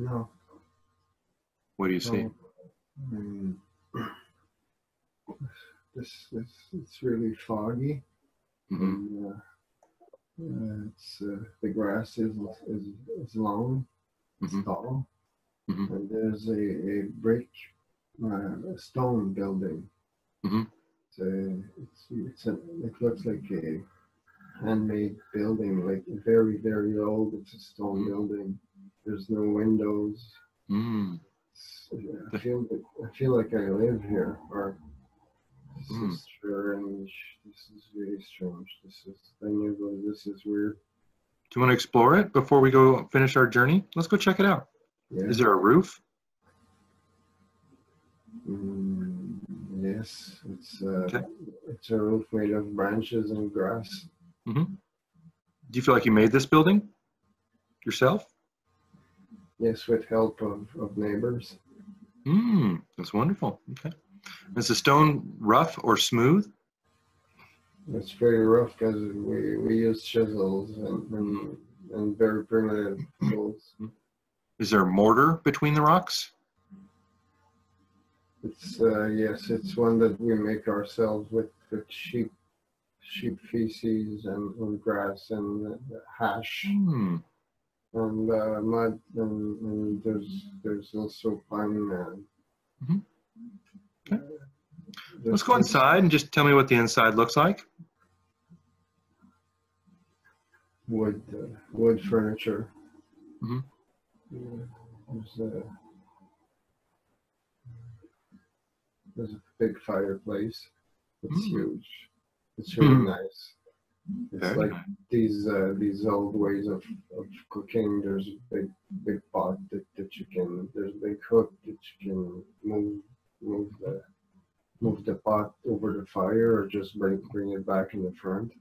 No. What do you see? No. Mm, it's really foggy. Mm-hmm. And the grass is long, it's Mm-hmm. tall, Mm-hmm. and there's a brick, a stone building. Mm-hmm. It looks like a handmade building, like very, very old. It's a stone building. There's no windows. Mm-hmm. I feel like I live here. Or this is strange. This is really strange. This is weird. Do you want to explore it before we go finish our journey? Let's go check it out. Yeah. Is there a roof? Yes, Okay. it's a roof made of branches and grass. Mm-hmm. Do you feel like you made this building yourself? Yes, with help of neighbors. That's wonderful. Okay. Is the stone rough or smooth? It's very rough because we use chisels and very primitive tools. Is there mortar between the rocks? It's yes, it's one that we make ourselves with sheep feces and grass and hash and mud and there's also pine. Okay. Let's go inside and just tell me what the inside looks like. Wood furniture. There's a big fireplace. It's huge. It's really nice. It's Very like nice. these old ways of cooking. There's a big pot that you can. There's a big hook that you can move the pot over the fire or just bring it back in the front.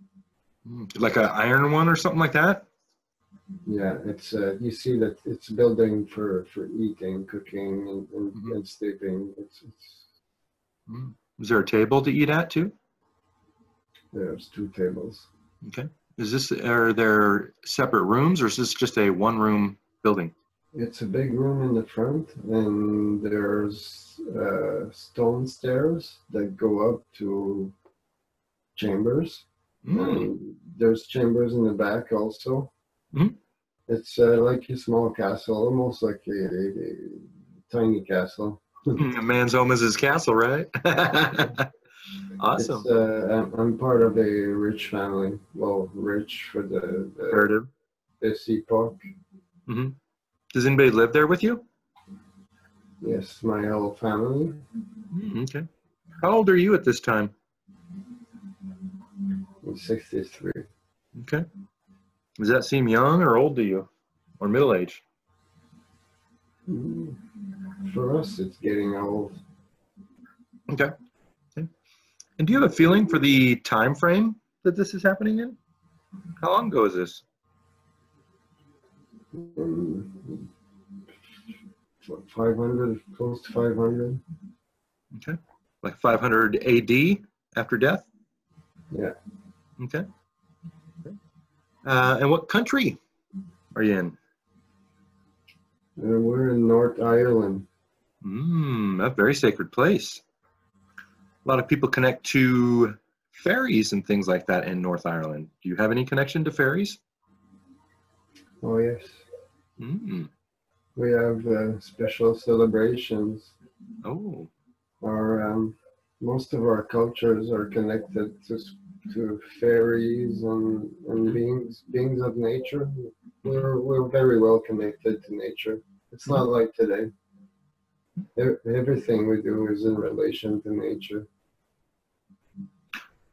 Like an iron one or something like that? Yeah, it's you see that it's building for eating, cooking, and sleeping. Is there a table to eat at too? There's 2 tables. Okay. Are there separate rooms or is this just a one-room building? It's a big room in the front, and there's stone stairs that go up to chambers. And there's chambers in the back also. It's like a small castle, almost like a tiny castle. A man's home is his castle, right? Awesome. I'm part of a rich family. Well, rich for this epoch. Does anybody live there with you? Yes, my whole family. Okay. How old are you at this time? I'm 63. Okay. Does that seem young or old to you? Or middle age? For us, it's getting old. Okay. And do you have a feeling for the time frame that this is happening in? How long ago is this? 500, close to 500. Okay. Like 500 AD after death? Yeah. Okay. And what country are you in? We're in North Ireland. A very sacred place. A lot of people connect to fairies and things like that in North Ireland. Do you have any connection to fairies? Oh, yes. We have special celebrations. Oh. Most of our cultures are connected to fairies and beings of nature. We're very well connected to nature. It's not like today. Everything we do is in relation to nature.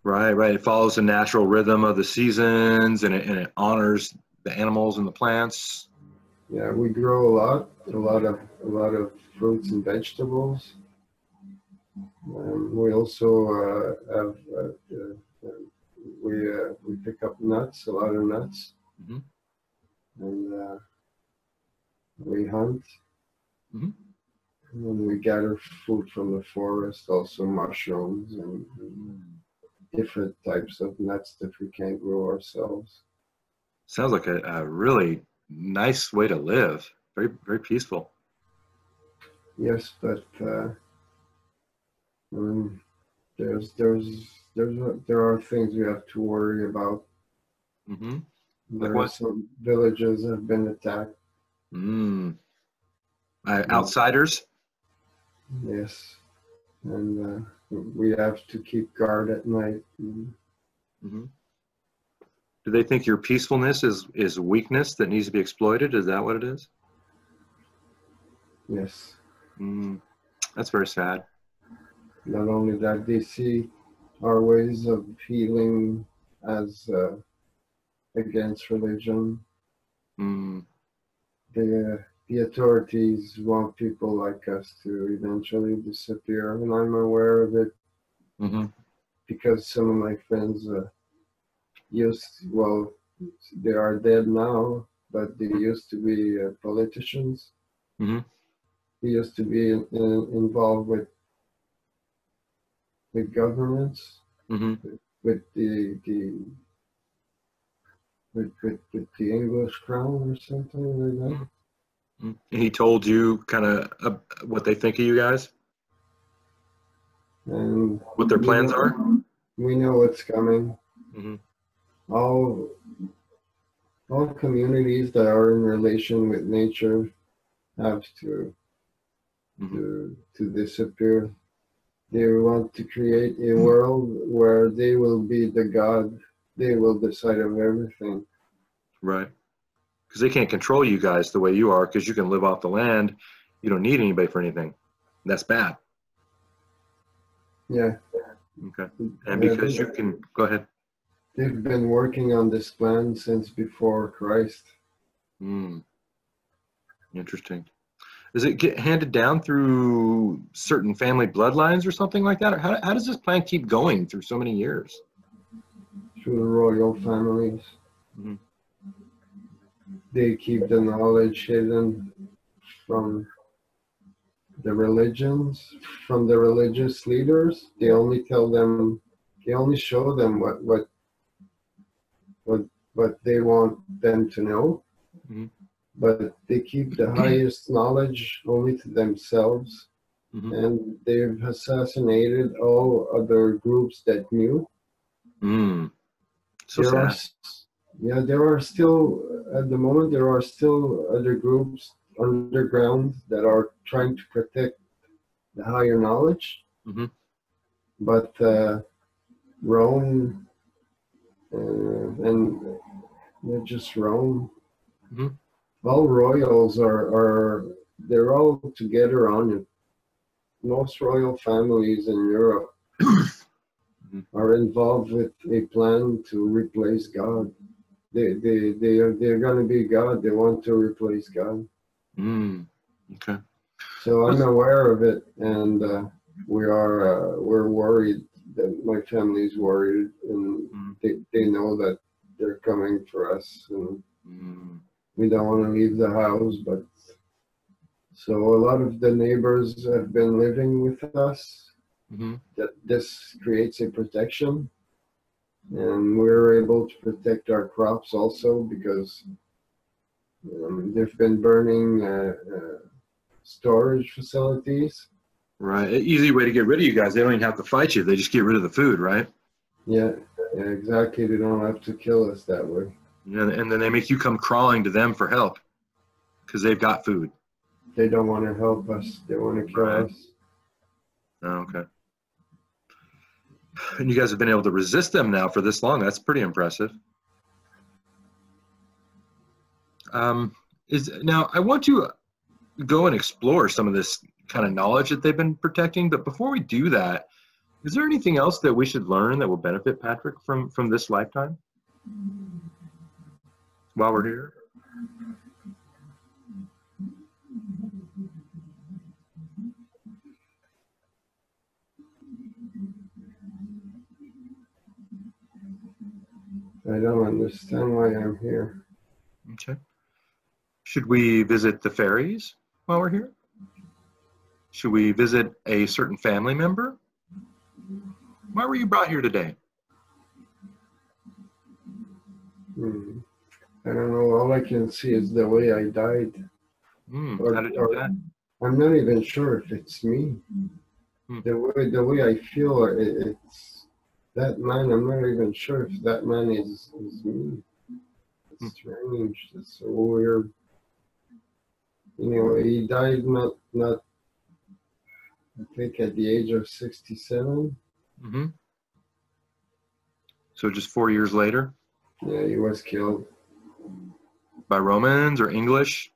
Right. It follows the natural rhythm of the seasons, and it honors the animals and the plants. Yeah, we grow a lot of fruits and vegetables. We also we pick up nuts, a lot of nuts, and we hunt. And we gather food from the forest, also mushrooms and different types of nuts that we can't grow ourselves. Sounds like a really nice way to live. Very, very peaceful. Yes, but um, there are things we have to worry about. Mm-hmm. Like There are what? some villages that have been attacked. Mm. Mm, Outsiders? yes, and we have to keep guard at night. Mm-hmm. Do they think your peacefulness is weakness that needs to be exploited? Is that what it is? Yes. Mm. That's very sad. Not only that, they see our ways of healing as against religion. Mm. The authorities want people like us to eventually disappear, and I'm aware of it Mm-hmm. because some of my friends well, they are dead now, but they used to be politicians. Mm-hmm. They used to be involved with governments, Mm-hmm. with with the English crown or something like that. Mm-hmm. And he told you kind of what they think of you guys, And what their plans are. we know what's coming. Mm-hmm. All all communities that are in relation with nature have Mm-hmm. to disappear. They want to create a world where they will be the god. They will decide of everything. Right. Because they can't control you guys the way you are, because you can live off the land. You don't need anybody for anything. That's bad. Yeah. Okay. And because They, you can, go ahead. they've been working on this plan since before Christ. Mm, interesting. Does it get handed down through certain family bloodlines or something like that? Or how does this plan keep going through so many years? Through the royal families. Mm-hmm. They keep the knowledge hidden from the religions, from the religious leaders. They only tell them, they only show them what what they want them to know, Mm-hmm. but they keep the highest knowledge only to themselves, Mm-hmm. and they've assassinated all other groups that knew. Mm. So There are, sad. yeah, there are still, at the moment, there are still other groups underground that are trying to protect the higher knowledge, Mm-hmm. but Rome and not just Rome, Mm-hmm. all royals are they're all together on it. Most royal families in Europe are involved with a plan to replace God. They're going to be God. They want to replace God. Mm. Okay. So I'm aware of it, and we're worried. That my family's worried, and Mm. they know that they're coming for us, and Mm. we don't want to leave the house. But so a lot of the neighbors have been living with us. Mm-hmm. That this creates a protection, and we're able to protect our crops also because they've been burning storage facilities. Right. An easy way to get rid of you guys. They don't even have to fight you. They just get rid of the food, right? Yeah, yeah, exactly. They don't have to kill us that way. And then they make you come crawling to them for help because they've got food. They don't want to help us. They want to kill Right. us. Oh, okay. And you guys have been able to resist them now for this long. That's pretty impressive. Now I want to go and explore some of this kind of knowledge that they've been protecting. But before we do that, is there anything else that we should learn that will benefit Patrick from this lifetime while we're here? I don't understand why I'm here. Okay. Should we visit the ferries while we're here? Should we visit a certain family member? Why were you brought here today? I don't know. All I can see is the way I died. How did you do that? I'm not even sure if it's me. Hmm. The way I feel, it's that man. I'm not even sure if that man is me. It's strange. It's so weird. You know, he died not I think at the age of 67. Mm-hmm. So just 4 years later, Yeah, he was killed. by Romans or English?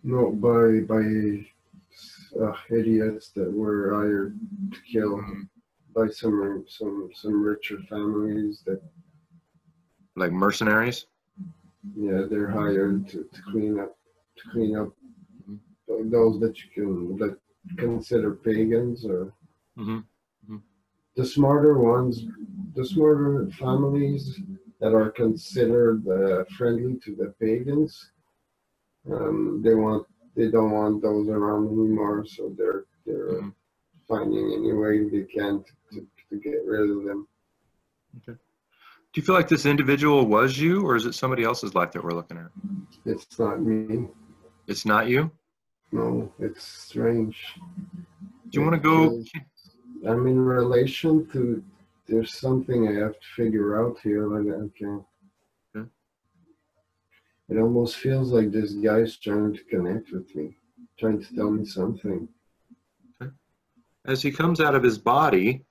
No, by idiots that were hired to kill by some richer families that Like mercenaries? yeah they're hired to clean up those that you can that consider pagans or Mm-hmm. the smarter ones, the smarter families that are considered friendly to the pagans. They don't want those around anymore, so they're Mm-hmm. finding any way they can to get rid of them. Okay. Do you feel like this individual was you, or is it somebody else's life that we're looking at? It's not me. It's not you? No, it's strange. Do you want to go? I'm in relation to. There's something I have to figure out here. Like I can't. Okay. It almost feels like this guy's trying to connect with me, trying to tell me something. Okay. As he comes out of his body,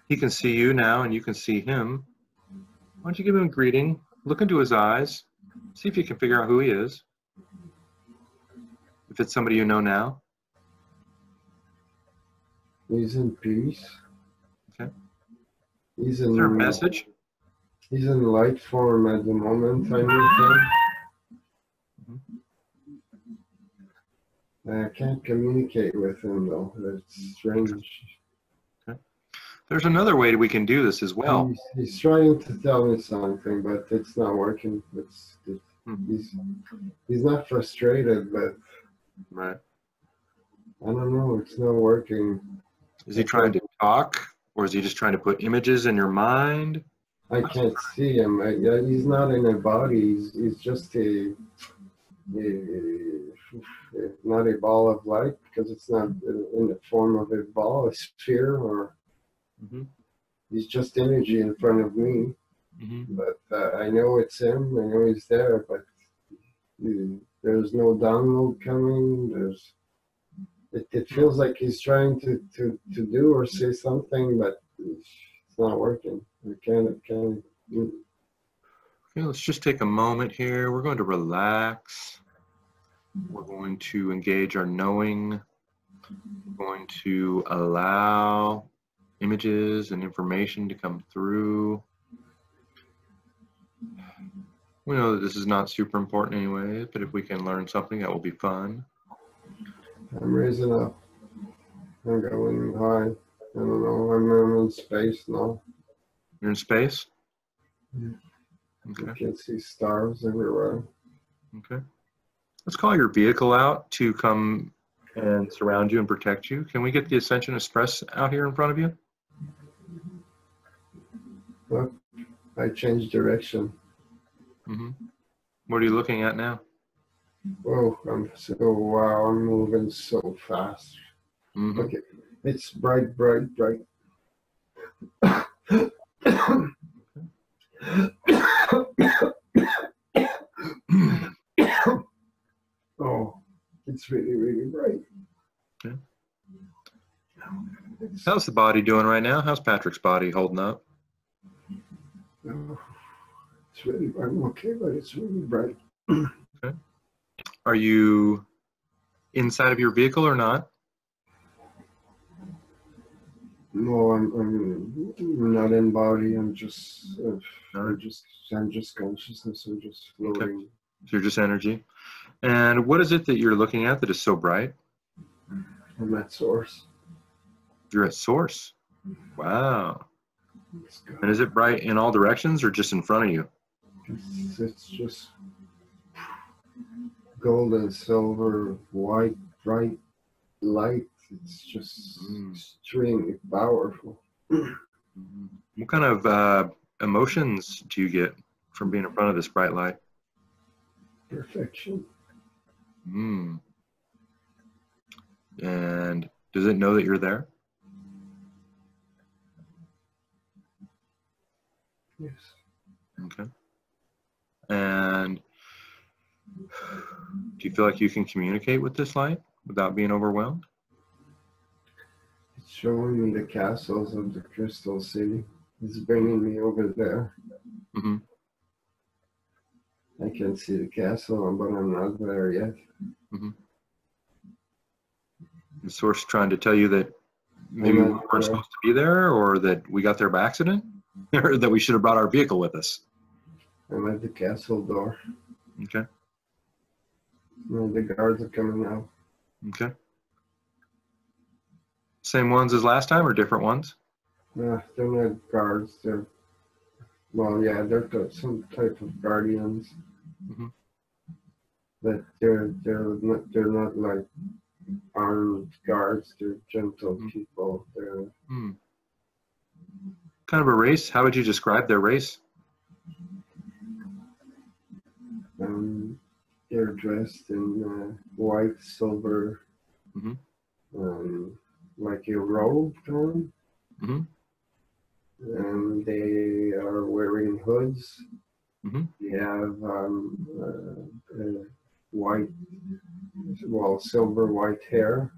he can see you now and you can see him. Why don't you give him a greeting? Look into his eyes. See if you can figure out who he is. If it's somebody you know now. He's in peace. Okay. He's Is there a in. message? He's in light form at the moment. I'm with him. I can't communicate with him though. That's strange. Okay. There's another way we can do this as well. He's trying to tell me something, but it's not working. He's not frustrated, but Right. I don't know. It's not working. Is he trying to talk, or is he just trying to put images in your mind? I can't see him. He's not in a body. He's just not a ball of light because it's not in the form of a ball, a sphere, or he's just energy in front of me. But I know it's him. I know he's there, but there's no download coming. It feels like he's trying to do or say something, but it's not working. I can't. Okay, let's just take a moment here. We're going to relax. We're going to engage our knowing. We're going to allow images and information to come through. We know that this is not super important anyway, but if we can learn something, that will be fun. I'm raising up. I'm going high. I don't know. I'm in space now. You're in space? Yeah. Okay. You can see stars everywhere. Okay. Let's call your vehicle out to come and surround you and protect you. Can we get the Ascension Express out here in front of you? Look, I changed direction. What are you looking at now? Whoa, wow, I'm moving so fast. Okay, it's bright. Oh, it's really bright. Okay. How's the body doing right now? How's Patrick's body holding up? Oh, I'm okay, but it's really bright. Okay. Are you inside of your vehicle or not? No, I'm not in body. I'm just consciousness. I'm just floating. Okay. So you're just energy. And what is it that you're looking at that is so bright? I'm at source. You're at source. Wow. And is it bright in all directions or just in front of you? It's just gold and silver, white, bright light. It's just extremely powerful. What kind of emotions do you get from being in front of this bright light? Perfection. Hmm. And does it know that you're there? Yes. Okay. And do you feel like you can communicate with this light without being overwhelmed? It's showing me the castles of the Crystal City. It's bringing me over there. Mm-hmm. I can see the castle, but I'm not there yet. Mm-hmm. The source trying to tell you that maybe I'm we not weren't there. supposed to be there, or that we got there by accident, or that we should have brought our vehicle with us. I'm at the castle door. Okay. And the guards are coming out. Okay. Same ones as last time, or different ones? They're not guards. They're, well, yeah, they're some type of guardians. Mm-hmm. But they're not like armed guards. They're gentle Mm-hmm. people. They're Kind of a race. How would you describe their race? um, they're dressed in white, silver, Mm-hmm. like a robe on, Mm-hmm. and they are wearing hoods. Mm-hmm. They have white, well, silver white hair.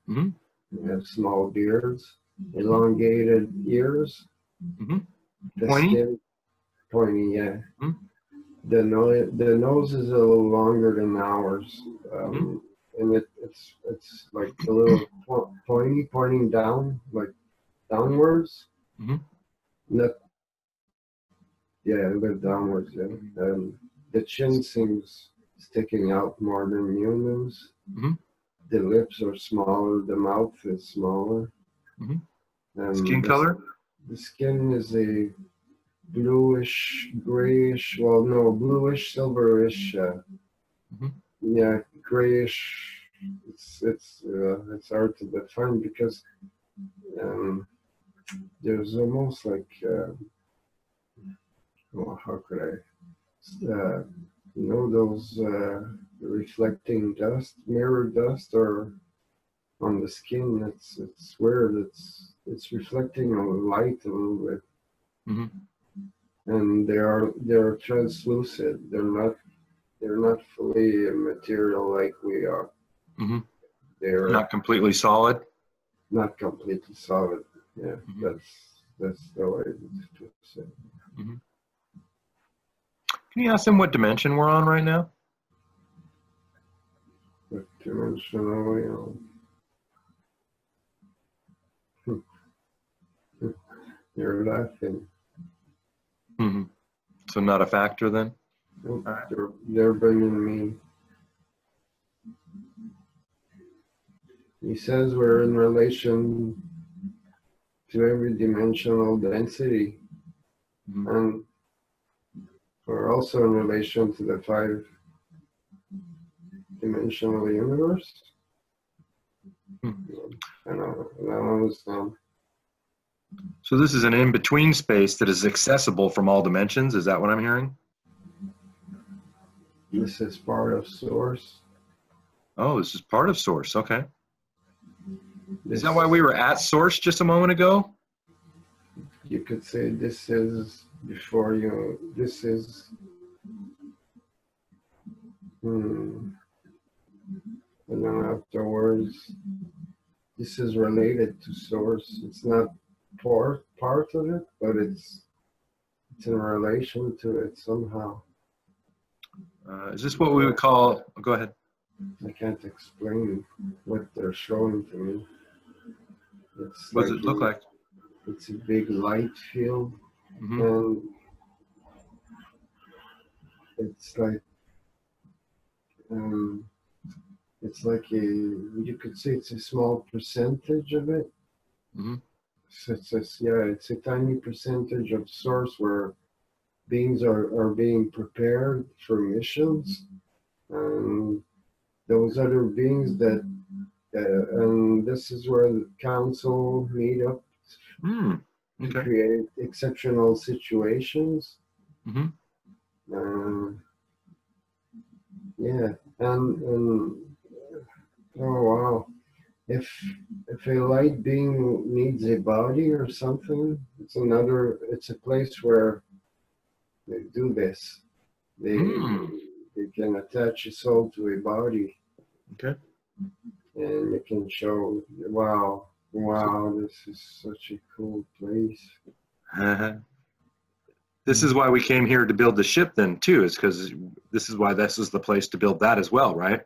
Mm-hmm. They have small beards, elongated ears. Mm-hmm. The Pointy? skin pointy, yeah. Mm-hmm. The nose is a little longer than ours, Mm-hmm. and it's like a little pointy, pointing down, like downwards. Mm-hmm. Not, yeah, a bit downwards. Yeah. The chin seems sticking out more than humans. Mm-hmm. The lips are smaller. The mouth is smaller. Mm-hmm. Skin And color? the skin is a bluish, grayish. Well, no, bluish, silverish. Mm-hmm. Yeah, grayish. It's hard to define because um, there's almost like well, how could I those reflecting dust, mirror dust, or on the skin. It's weird. It's reflecting on light a little bit, Mm-hmm. and they're translucent. They're not fully material like we are. Mm-hmm. They're Not completely solid. not completely solid. Yeah, Mm-hmm. that's the way to say. Mm-hmm. Can you ask them what dimension we're on right now? But dimensional, you're laughing. Mm-hmm. So not a factor then? Nope, All right. they're bringing me. He says we're in relation to every dimensional density, Mm-hmm. and we're also in relation to the 5-dimensional universe. Mm-hmm. I don't understand. So this is an in-between space that is accessible from all dimensions. Is that what I'm hearing? This is part of source. Oh, this is part of source. Okay. This, Is that why we were at source just a moment ago? you could say this is before you. This is. And then afterwards, this is related to source. It's not part of it, but it's in relation to it somehow. Is this what we would call? Oh, go ahead. I can't explain what they're showing to me. It's What does it look like? It's a big light field, Mm-hmm. and it's like it's like you could say it's a small percentage of it. Mm-hmm. So it's a tiny percentage of source where beings are being prepared for missions, and those other beings that and this is where the council meet up Mm. to Okay. create exceptional situations. Mm-hmm. Yeah, And oh wow, if if a light being needs a body or something, it's a place where they do this. They can attach a soul to a body, Okay. and it can show, wow, wow, this is such a cool place. This is why we came here to build the ship then too, is because this is why this is the place to build that as well, right?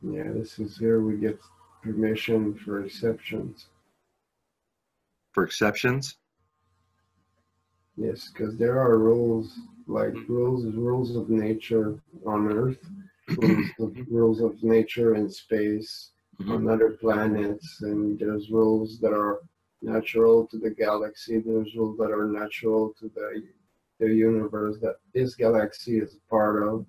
Yeah, this is here we get permission for exceptions. For exceptions? Yes, because there are rules, like rules of nature on Earth, rules of nature in space, on other planets, and there's rules that are natural to the galaxy. There's rules that are natural to the universe that this galaxy is a part of,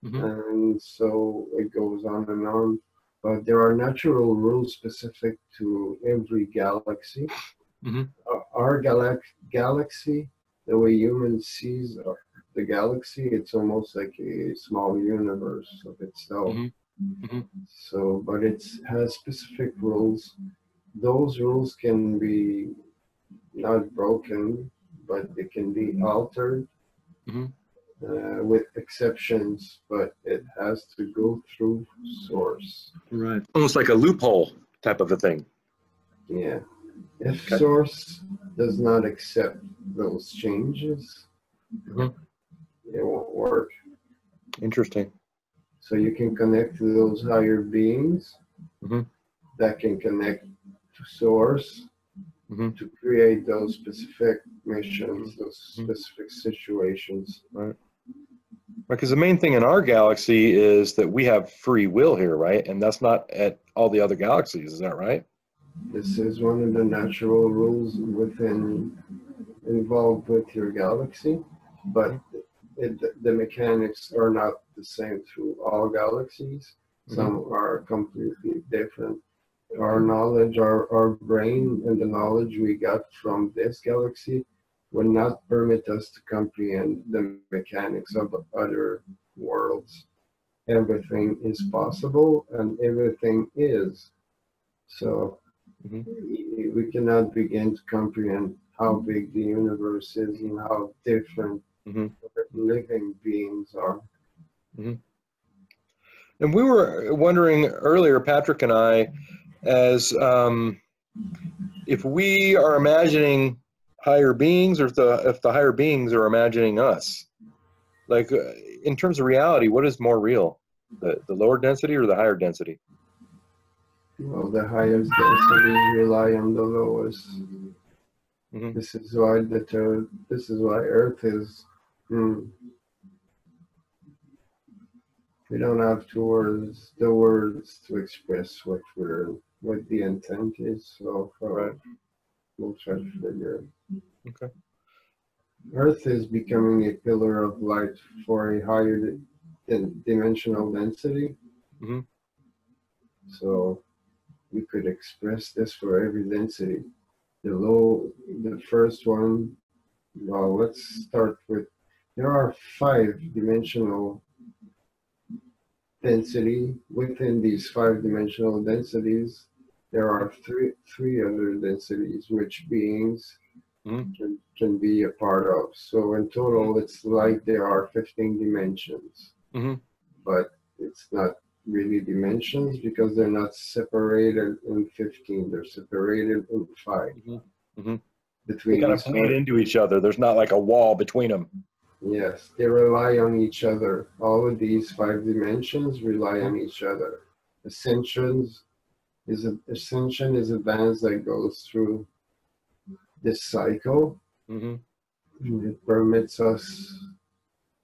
and so it goes on and on. But there are natural rules specific to every galaxy. Our galaxy, the way humans sees the galaxy, it's almost like a small universe of itself. So, but it has specific rules. Those rules can be not broken, but they can be altered with exceptions, but it has to go through source. Right. Almost like a loophole type of a thing. Yeah. If source does not accept those changes, it won't work. Interesting. So you can connect to those higher beings that can connect to source to create those specific missions, those specific situations. Right. Because the main thing in our galaxy is that we have free will here, right? And that's not at all the other galaxies, is that right? This is one of the natural rules involved with your galaxy, but the mechanics are not the same through all galaxies. Some are completely different. Our knowledge, our brain, and the knowledge we got from this galaxy would not permit us to comprehend the mechanics of other worlds. Everything is possible, and everything is. So we cannot begin to comprehend how big the universe is and how different living beings are. And we were wondering earlier, Patrick and I, as if we are imagining higher beings, or if the higher beings are imagining us. Like in terms of reality, what is more real, the lower density or the higher density? Well, the highest density rely on the lowest. This is why Earth is. We don't have the words to express what the intent is. So we'll try to figure it. Okay. Earth is becoming a pillar of light for a higher dimensional density. So you could express this for every density. The first one, well, let's start with, there are 5-dimensional density. Within these 5-dimensional densities, there are three other densities which beings can be a part of. So in total, it's like there are 15 dimensions, but it's not really dimensions because they're not separated in 15. They're separated in 5. Between they kind of feed into each other. There's not like a wall between them. Yes, they rely on each other. All of these 5 dimensions rely on each other. Ascension is a dance that goes through this cycle. It permits us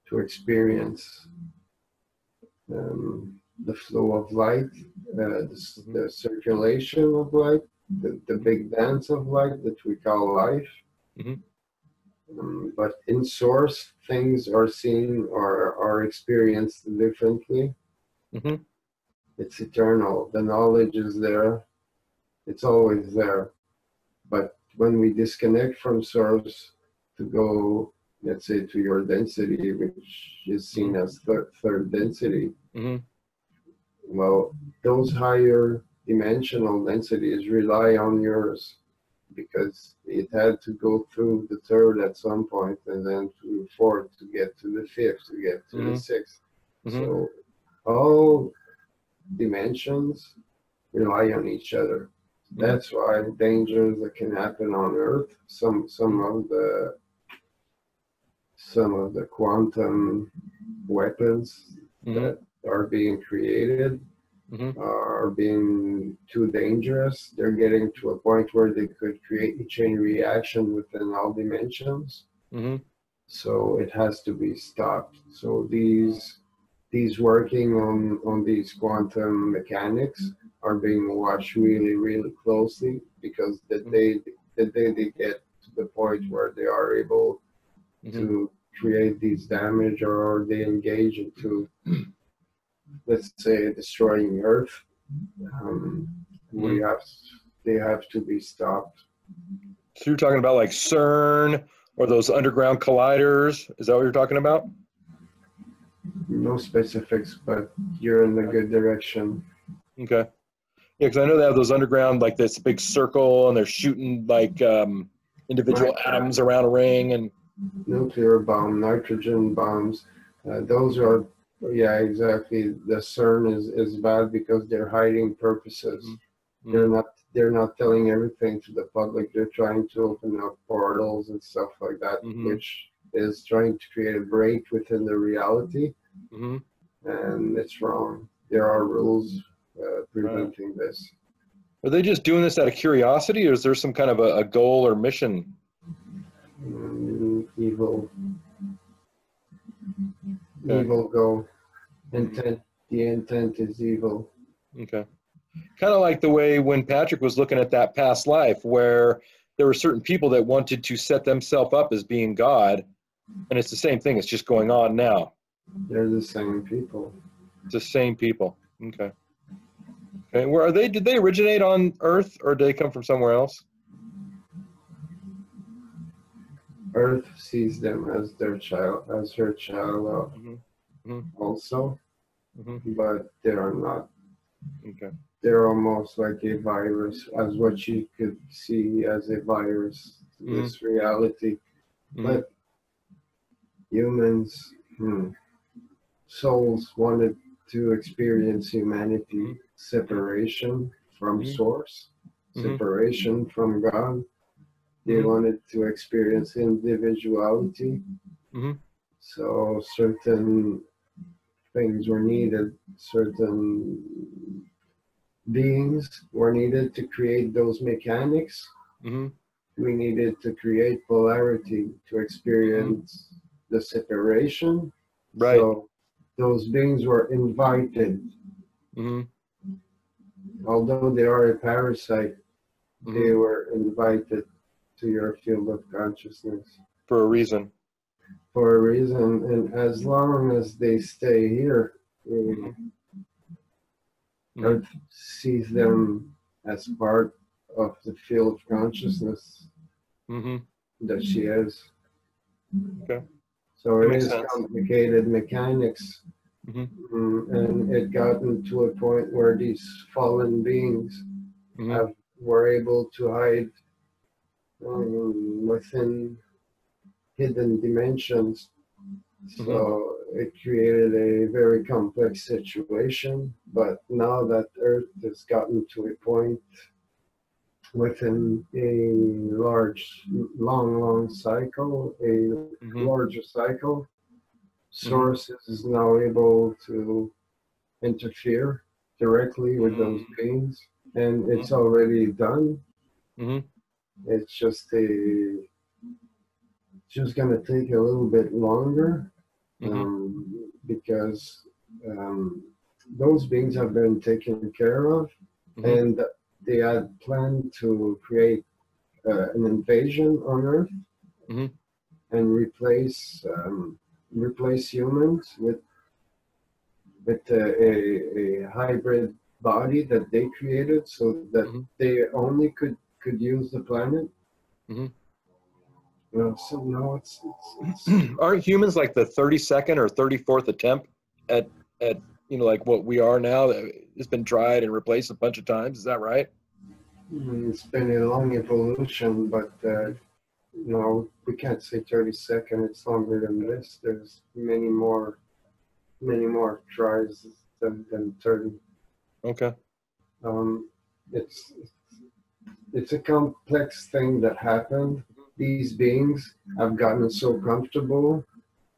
to experience the flow of light, the circulation of light, the big dance of light that we call life. But in source, things are seen or are experienced differently. It's eternal. The knowledge is there. It's always there. But when we disconnect from source to go let's say, to your density, which is seen as third density. Mm-hmm. Well, those higher dimensional densities rely on yours because it had to go through the third at some point and then through fourth to get to the fifth, to get to the sixth. Mm-hmm. So all dimensions rely on each other. That's why dangers that can happen on Earth, some of the quantum weapons that are being created are being too dangerous. They're getting to a point where they could create a chain reaction within all dimensions. So it has to be stopped. So these working on these quantum mechanics are being watched really, really closely, because the day they get to the point where they are able to create these damage, or they engage into, let's say, destroying Earth, they have to be stopped. So you're talking about like CERN or those underground colliders? Is that what you're talking about? No specifics, but you're in the good direction. Okay. Yeah, because I know they have those underground, like this big circle, and they're shooting like individual atoms around a ring, and nuclear bomb, nitrogen bombs. Those are, yeah, exactly. The CERN is bad because they're hiding purposes. They're not telling everything to the public. They're trying to open up portals and stuff like that, which is trying to create a break within the reality, and it's wrong. There are rules preventing this. Are they just doing this out of curiosity, or is there some kind of a goal or mission? Evil goal. Intent. The intent is evil. Okay. Kind of like the way when Patrick was looking at that past life, where there were certain people that wanted to set themselves up as being God, and it's the same thing. It's just going on now. They're the same people. It's the same people. Okay. Okay. Where are they? Did they originate on Earth, or did they come from somewhere else? Earth sees them as her child also, but they are not. Okay. They're almost like a virus, as what you could see as a virus to this reality. But humans, souls wanted to experience humanity, separation from source, separation from God. They wanted to experience individuality. So certain things were needed, certain beings were needed to create those mechanics. We needed to create polarity to experience the separation. Right. So those beings were invited. Although they are a parasite, they were invited to your field of consciousness. For a reason. For a reason, and as long as they stay here, Earth sees them as part of the field of consciousness that she is. Okay. So it is complicated mechanics, and it gotten to a point where these fallen beings were able to hide within hidden dimensions. So it created a very complex situation. But now that Earth has gotten to a point within a long cycle, a larger cycle, Source is now able to interfere directly with those beings, and it's already done. It's just gonna take a little bit longer, because those beings have been taken care of, and they had planned to create an invasion on Earth and replace humans with a hybrid body that they created, so that they only could use the planet. So no, it's Aren't humans like the 32nd or 34th attempt at like what we are now? It's been tried and replaced a bunch of times. Is that right? it's been a long evolution, but no, we can't say 32nd. It's longer than this. There's many more tries than 30. Okay. Um, it's it's a complex thing that happened. These beings have gotten so comfortable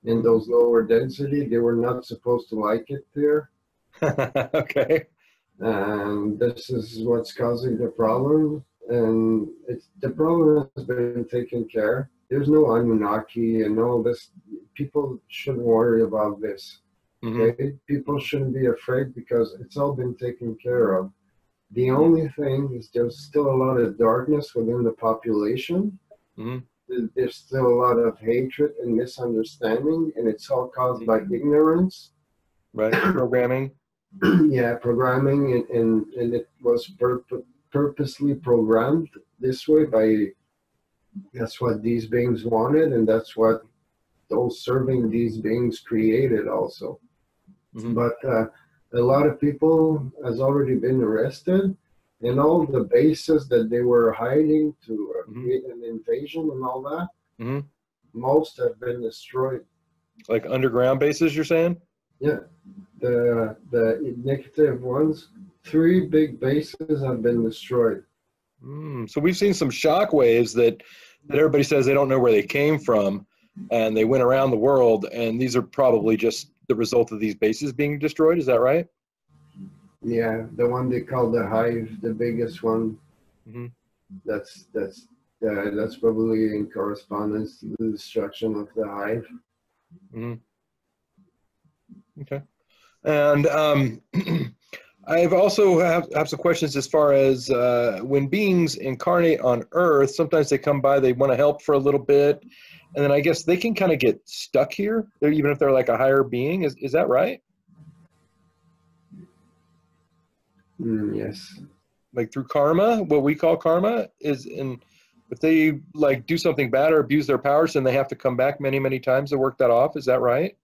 in those lower density. They were not supposed to like it there. Okay. And this is what's causing the problem. And the problem has been taken care. There's no Anunnaki and all this. People shouldn't worry about this. Okay? People shouldn't be afraid because it's all been taken care of. The only thing is there's still a lot of darkness within the population. There's still a lot of hatred and misunderstanding, and it's all caused by ignorance. Right. Programming. Yeah, programming, and it was purposely programmed this way by, that's what these beings wanted, and that's what those serving these beings created also. But a lot of people has already been arrested, and all the bases that they were hiding to create an invasion and all that, most have been destroyed. Like underground bases, you're saying? Yeah, the negative ones, 3 big bases have been destroyed. So we've seen some shock waves that everybody says they don't know where they came from, and they went around the world, and these are probably just the result of these bases being destroyed. Is that right? Yeah, the one they call the hive, the biggest one. That's probably in correspondence to the destruction of the hive. Okay. And I've also have some questions as far as when beings incarnate on Earth, sometimes they come by, they want to help for a little bit, and then I guess they can kind of get stuck here, even if they're like a higher being. Is that right? Yes. Like through karma, what we call karma, if they like do something bad or abuse their powers, then they have to come back many, many times to work that off. Is that right?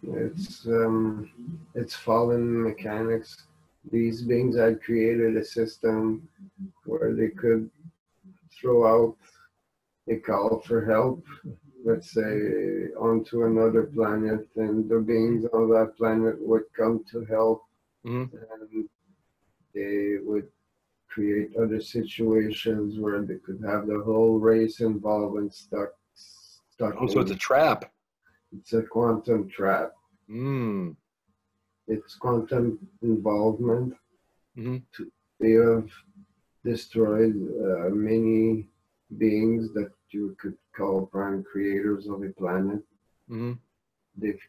It's fallen mechanics. These beings had created a system where they could throw out a call for help, let's say, onto another planet, and the beings on that planet would come to help, and they would create other situations where they could have the whole race involved and stuck. Oh, so it's a trap. It's a quantum trap. It's quantum involvement. They have destroyed many beings that you could call prime creators of a planet. They've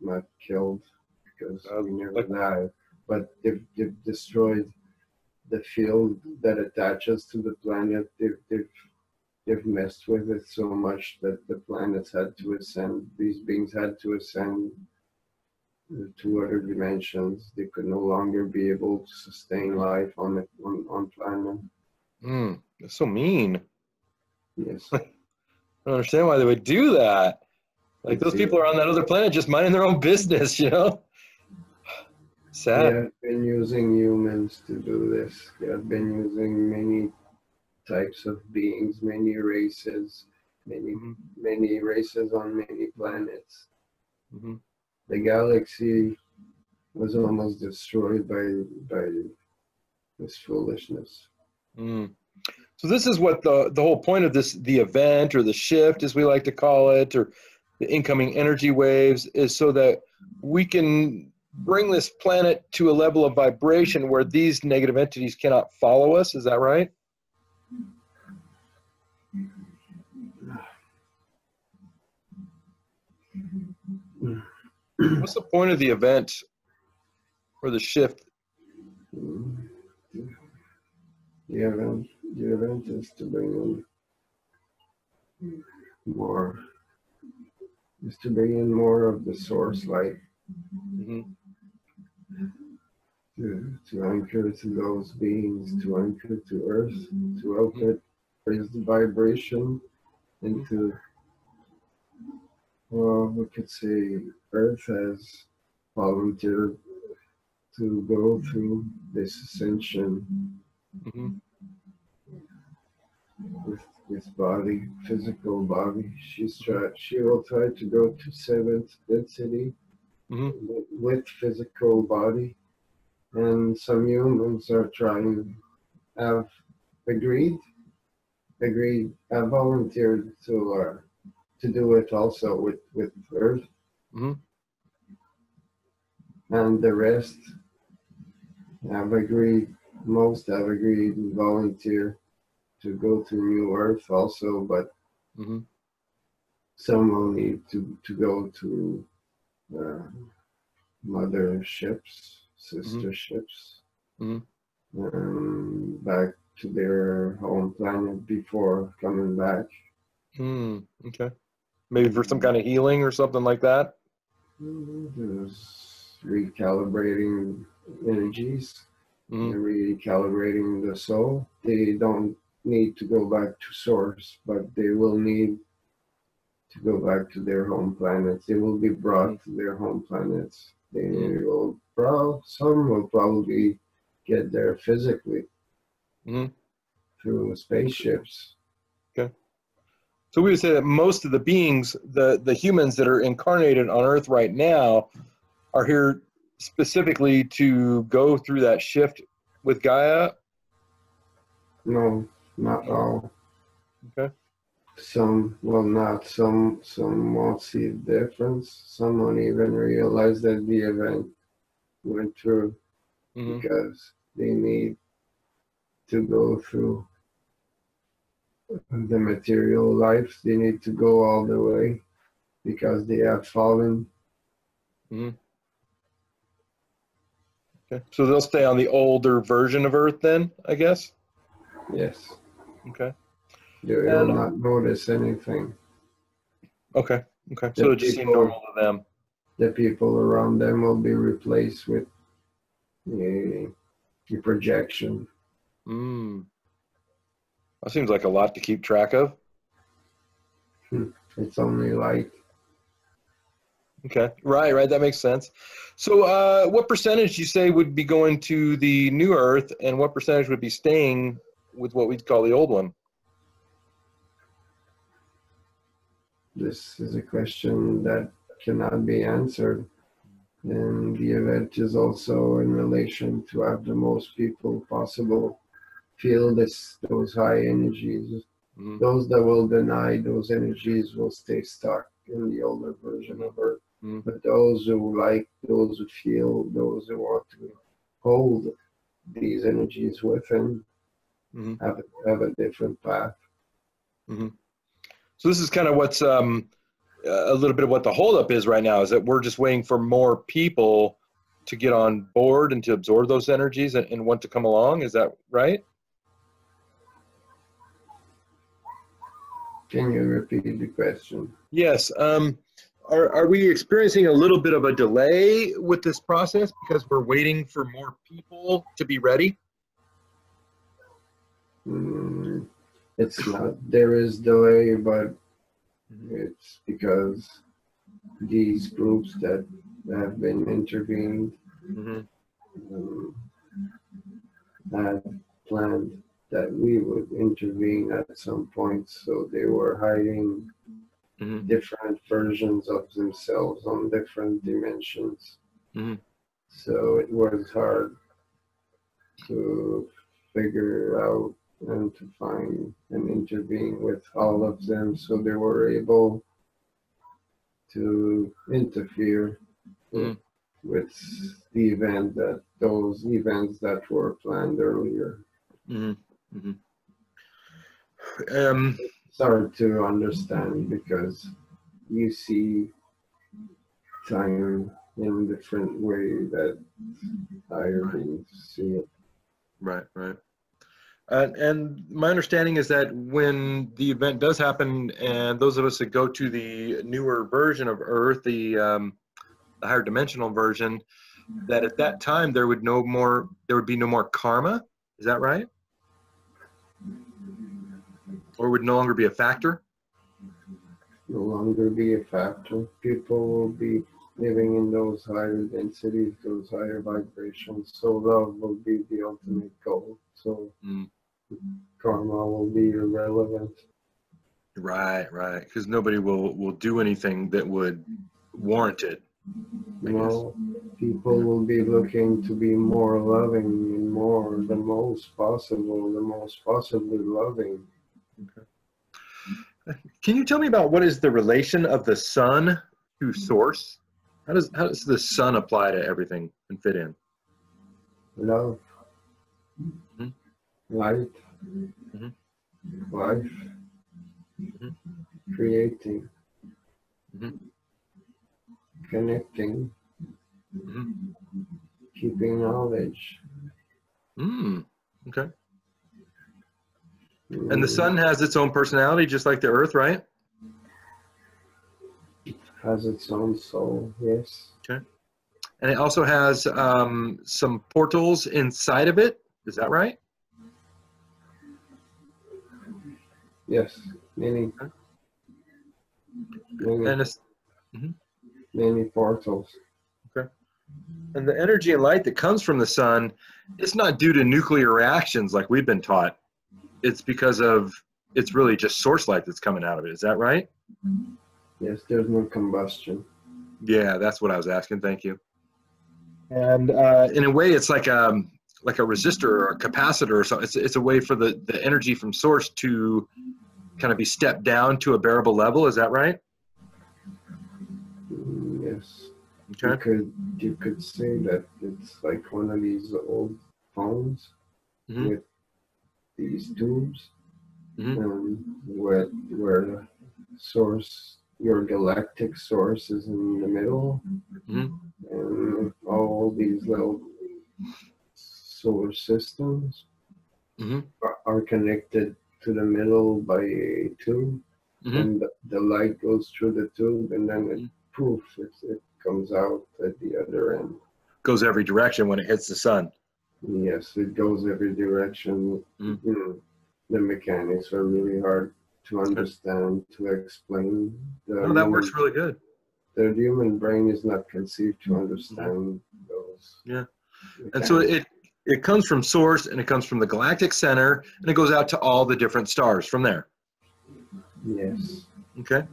not killed, because we never die, but they've destroyed the field that attaches to the planet. They've messed with it so much that the planets had to ascend. These beings had to ascend to other dimensions. They could no longer be able to sustain life on planet. That's so mean. Yes. I don't understand why they would do that. Like those people are on that other planet just minding their own business, you know? Sad. They have been using humans to do this. They have been using many types of beings, many races, many races on many planets. The galaxy was almost destroyed by this foolishness. So this is what the whole point of the event, or the shift as we like to call it, or the incoming energy waves, is so that we can bring this planet to a level of vibration where these negative entities cannot follow us. Is that right? What's the point of the event or the shift? The event is to bring in more of the source light, to anchor to those beings, to anchor to Earth, to help it raise the vibration into, well, we could say Earth has volunteered to go through this ascension Mm-hmm. with body, physical body. She will try to go to seventh density Mm-hmm. with physical body, and some humans are trying, have agreed, have volunteered to do it also with Earth, Mm-hmm. and the rest have agreed. Most have agreed and volunteer to go to New Earth also, but Mm-hmm. some will need to go to uh, mother ships, Mm-hmm. sister ships, Mm-hmm. back to their home planet before coming back. Mm, okay. Maybe for some kind of healing or something like that. There's recalibrating energies, Mm-hmm. recalibrating the soul. They don't need to go back to source, but they will need to go back to their home planets. They will be brought to their home planets. They will some will probably get there physically Mm-hmm. through spaceships. Okay. So we would say that most of the beings, the humans that are incarnated on Earth right now, are here specifically to go through that shift with Gaia. No, not all. Okay. Some will not. Some won't see the difference. Some won't even realize that the event went through Mm-hmm. because they need to go through the material life. They need to go all the way because they have fallen. Mm-hmm. Okay. So they'll stay on the older version of Earth then, I guess. Yes, Okay. they will And not notice anything. okay. Okay. So The it just seemed normal to them. the people around them will be replaced with a projection. Mm. That seems like a lot to keep track of. It's only light. Okay. Right. Right. That makes sense. So, what percentage you say would be going to the new Earth, and what percentage would be staying with what we'd call the old one? This is a question that cannot be answered. And the event is also in relation to have the most people possible feel those high energies. Mm-hmm. Those that will deny those energies will stay stuck in the older version Mm-hmm. of Earth. Mm-hmm. But those who like, those who feel, those who want to hold these energies within Mm-hmm. have a different path. Mm-hmm. So this is kind of what's a little bit of what the holdup is right now, is that we're just waiting for more people to get on board and to absorb those energies and want to come along. Is that right? Can you repeat the question? Yes. Are we experiencing a little bit of a delay with this process because we're waiting for more people to be ready? It's not. There is delay, but it's because these groups that have been intervened had planned that we would intervene at some point, so they were hiding different versions of themselves on different dimensions. So it was hard to figure out and to find and intervene with all of them, so they were able to interfere with the event that those events that were planned earlier. It's hard to understand because you see time in a different way that higher beings see it. Right, right. And my understanding is that when the event does happen, and those of us that go to the newer version of Earth, the higher dimensional version, that at that time there would be no more karma. Is that right? Or would no longer be a factor? No longer be a factor. People will be living in those higher densities, those higher vibrations. So love will be the ultimate goal. So karma will be irrelevant. Right, right. Because nobody will do anything that would warrant it. No, people will be looking to be more loving and more, the most possible, the most possibly loving. Okay. Can you tell me about what is the relation of the sun to source? How does the sun apply to everything and fit in? Love, light, life, creating, connecting, keeping knowledge. Okay. And the sun has its own personality, just like the earth, right? Has its own soul, yes. Okay. And it also has some portals inside of it. Is that right? Yes, many, Okay. many, And it's, many portals. okay. And the energy and light that comes from the sun, it's not due to nuclear reactions like we've been taught. It's because of, it's really just source light that's coming out of it. Is that right? Yes, there's no combustion. Yeah, that's what I was asking. Thank you. And in a way, it's like a resistor or a capacitor or something. It's a way for the energy from source to kind of be stepped down to a bearable level. Is that right? Yes. Okay. You could say that it's like one of these old phones with these tubes, where the source, your galactic source, is in the middle, and all these little solar systems are connected to the middle by a tube, and the light goes through the tube, and then it poof, it comes out at the other end. Goes every direction when it hits the sun. Yes, it goes every direction. The mechanics are really hard to understand, to explain. Oh, that works really good. The human brain is not conceived to understand those. Yeah. mechanics. And so it comes from source, and it comes from the galactic center, and it goes out to all the different stars from there. Yes. Okay.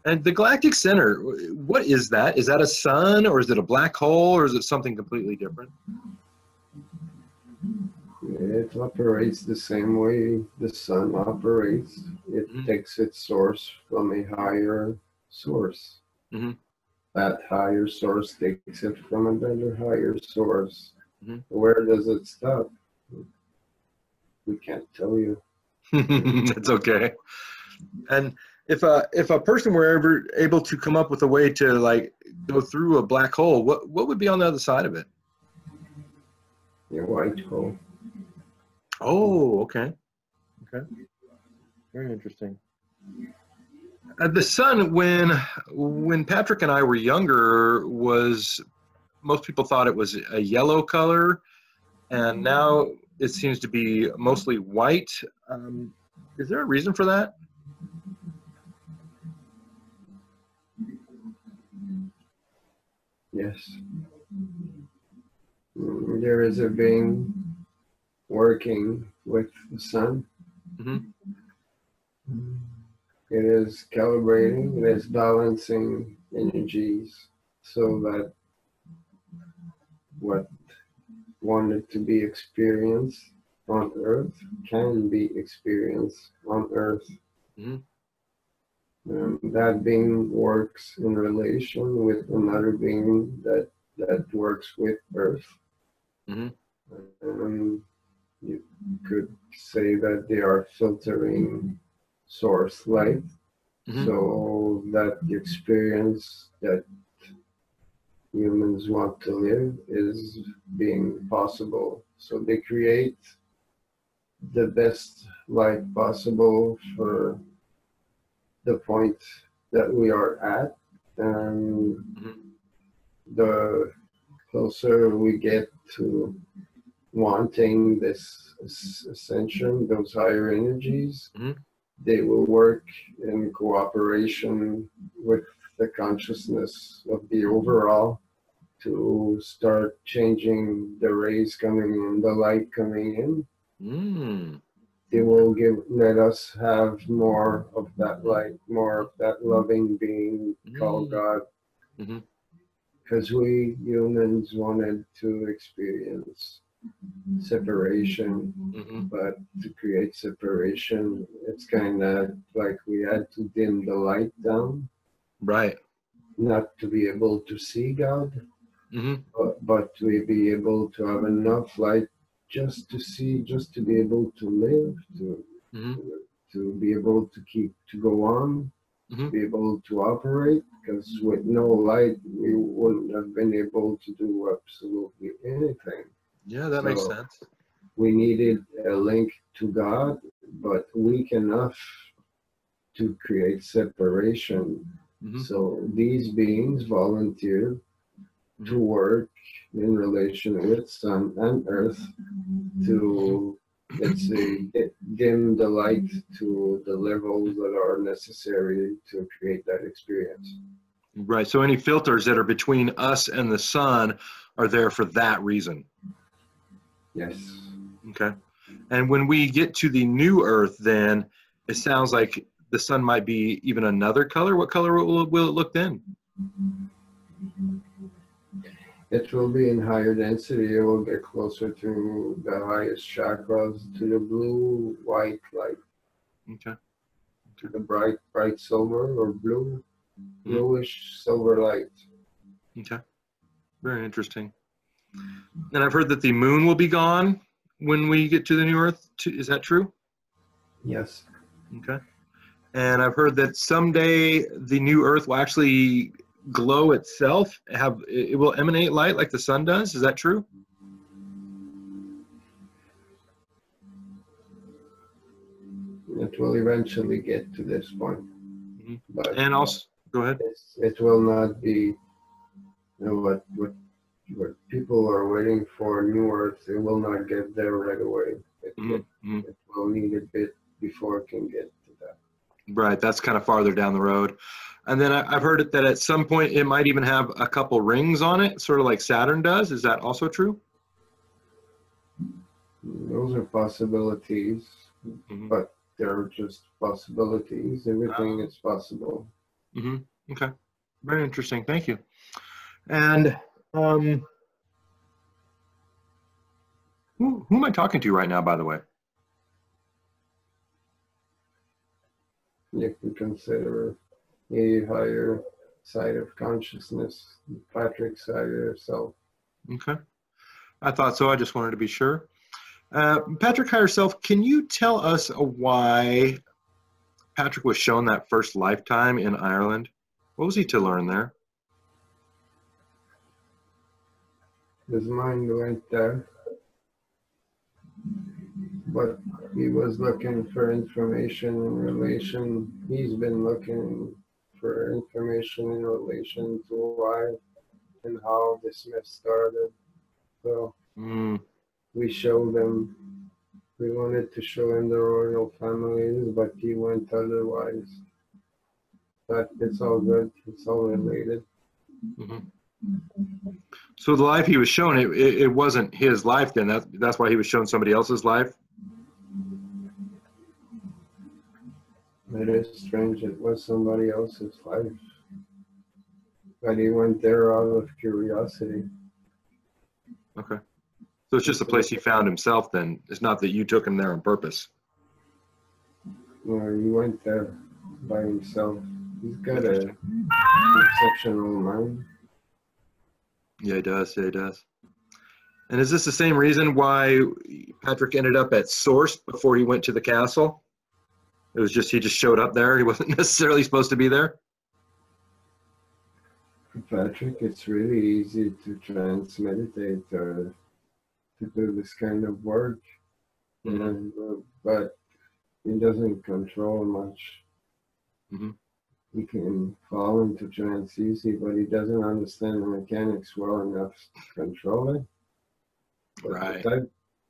And the galactic center, what is that? Is that a sun, or is it a black hole, or is it something completely different? It operates the same way the sun operates. It takes its source from a higher source. That higher source takes it from another higher source. Where does it stop? We can't tell you. That's okay. And if a person were ever able to come up with a way to like go through a black hole, what would be on the other side of it? A white hole. Oh, okay. Okay. Very interesting. The sun, when Patrick and I were younger, most people thought it was a yellow color, and now it seems to be mostly white. Is there a reason for that? Yes. There is a being working with the sun. It is calibrating, it is balancing energies so that what wanted to be experienced on Earth can be experienced on Earth. That being works in relation with another being that works with Earth. You could say that they are filtering source light so that the experience that humans want to live is being possible. So they create the best light possible for the point that we are at, and the closer we get to wanting this ascension, those higher energies, they will work in cooperation with the consciousness of the overall to start changing the rays coming in, the light coming in. They will let us have more of that light, more of that loving being called God. Because we humans wanted to experience separation, but to create separation, it's kind of like we had to dim the light down. Right. Not to be able to see God, but to be able to have enough light just to see, just to be able to live, to be able to go on, to be able to operate. Because with no light, we wouldn't have been able to do absolutely anything. Yeah, that makes sense. We needed a link to God, but weak enough to create separation. So these beings volunteered to work in relation with Sun and Earth to, let's say, dim the light to the levels that are necessary to create that experience. Right. So any filters that are between us and the sun are there for that reason. Yes. Okay. And when we get to the new Earth, then it sounds like the sun might be even another color. What color will it look then? It will be in higher density. It will get closer to the highest chakras, to the blue, white light. Okay. To the bright silver or blue, bluish silver light. Okay. Very interesting. And I've heard that the moon will be gone when we get to the new Earth. Is that true? Yes. Okay. And I've heard that someday the new Earth will actually glow itself. It will emanate light like the sun does. Is that true? It will eventually get to this point. But and also, go ahead. It will not be, what people are waiting for, new Earth. It will not get there right away. It will need a bit before it can get to that. Right, that's kind of farther down the road. And then I've heard that at some point it might even have a couple rings on it, sort of like Saturn does. Is that also true? Those are possibilities, but they're just possibilities. Everything is possible. Okay, very interesting. Thank you. And who am I talking to right now, by the way? You can consider a higher side of consciousness, Patrick's side of yourself. Okay, I thought so. I just wanted to be sure. Patrick Higher Self, can you tell us why Patrick was shown that first lifetime in Ireland? What was he to learn there? His mind went there, but he was looking for information in relation. He's been looking for information in relation to why and how this myth started. So we showed him. We wanted to show him the royal families, but he went otherwise. But it's all good. It's all related. So the life he was shown, it wasn't his life then. That's why he was shown somebody else's life? It is strange. It was somebody else's life. But he went there out of curiosity. Okay. So it's just a place he found himself then. It's not that you took him there on purpose. No, he went there by himself. He's got an exceptional mind. Yeah, he does. Yeah, he does. And is this the same reason why Patrick ended up at Source before he went to the castle? It was just, he just showed up there. He wasn't necessarily supposed to be there. For Patrick, it's really easy to trance meditate or to do this kind of work. But he doesn't control much. He can fall into trance easy, but he doesn't understand the mechanics well enough to control it. But Right. The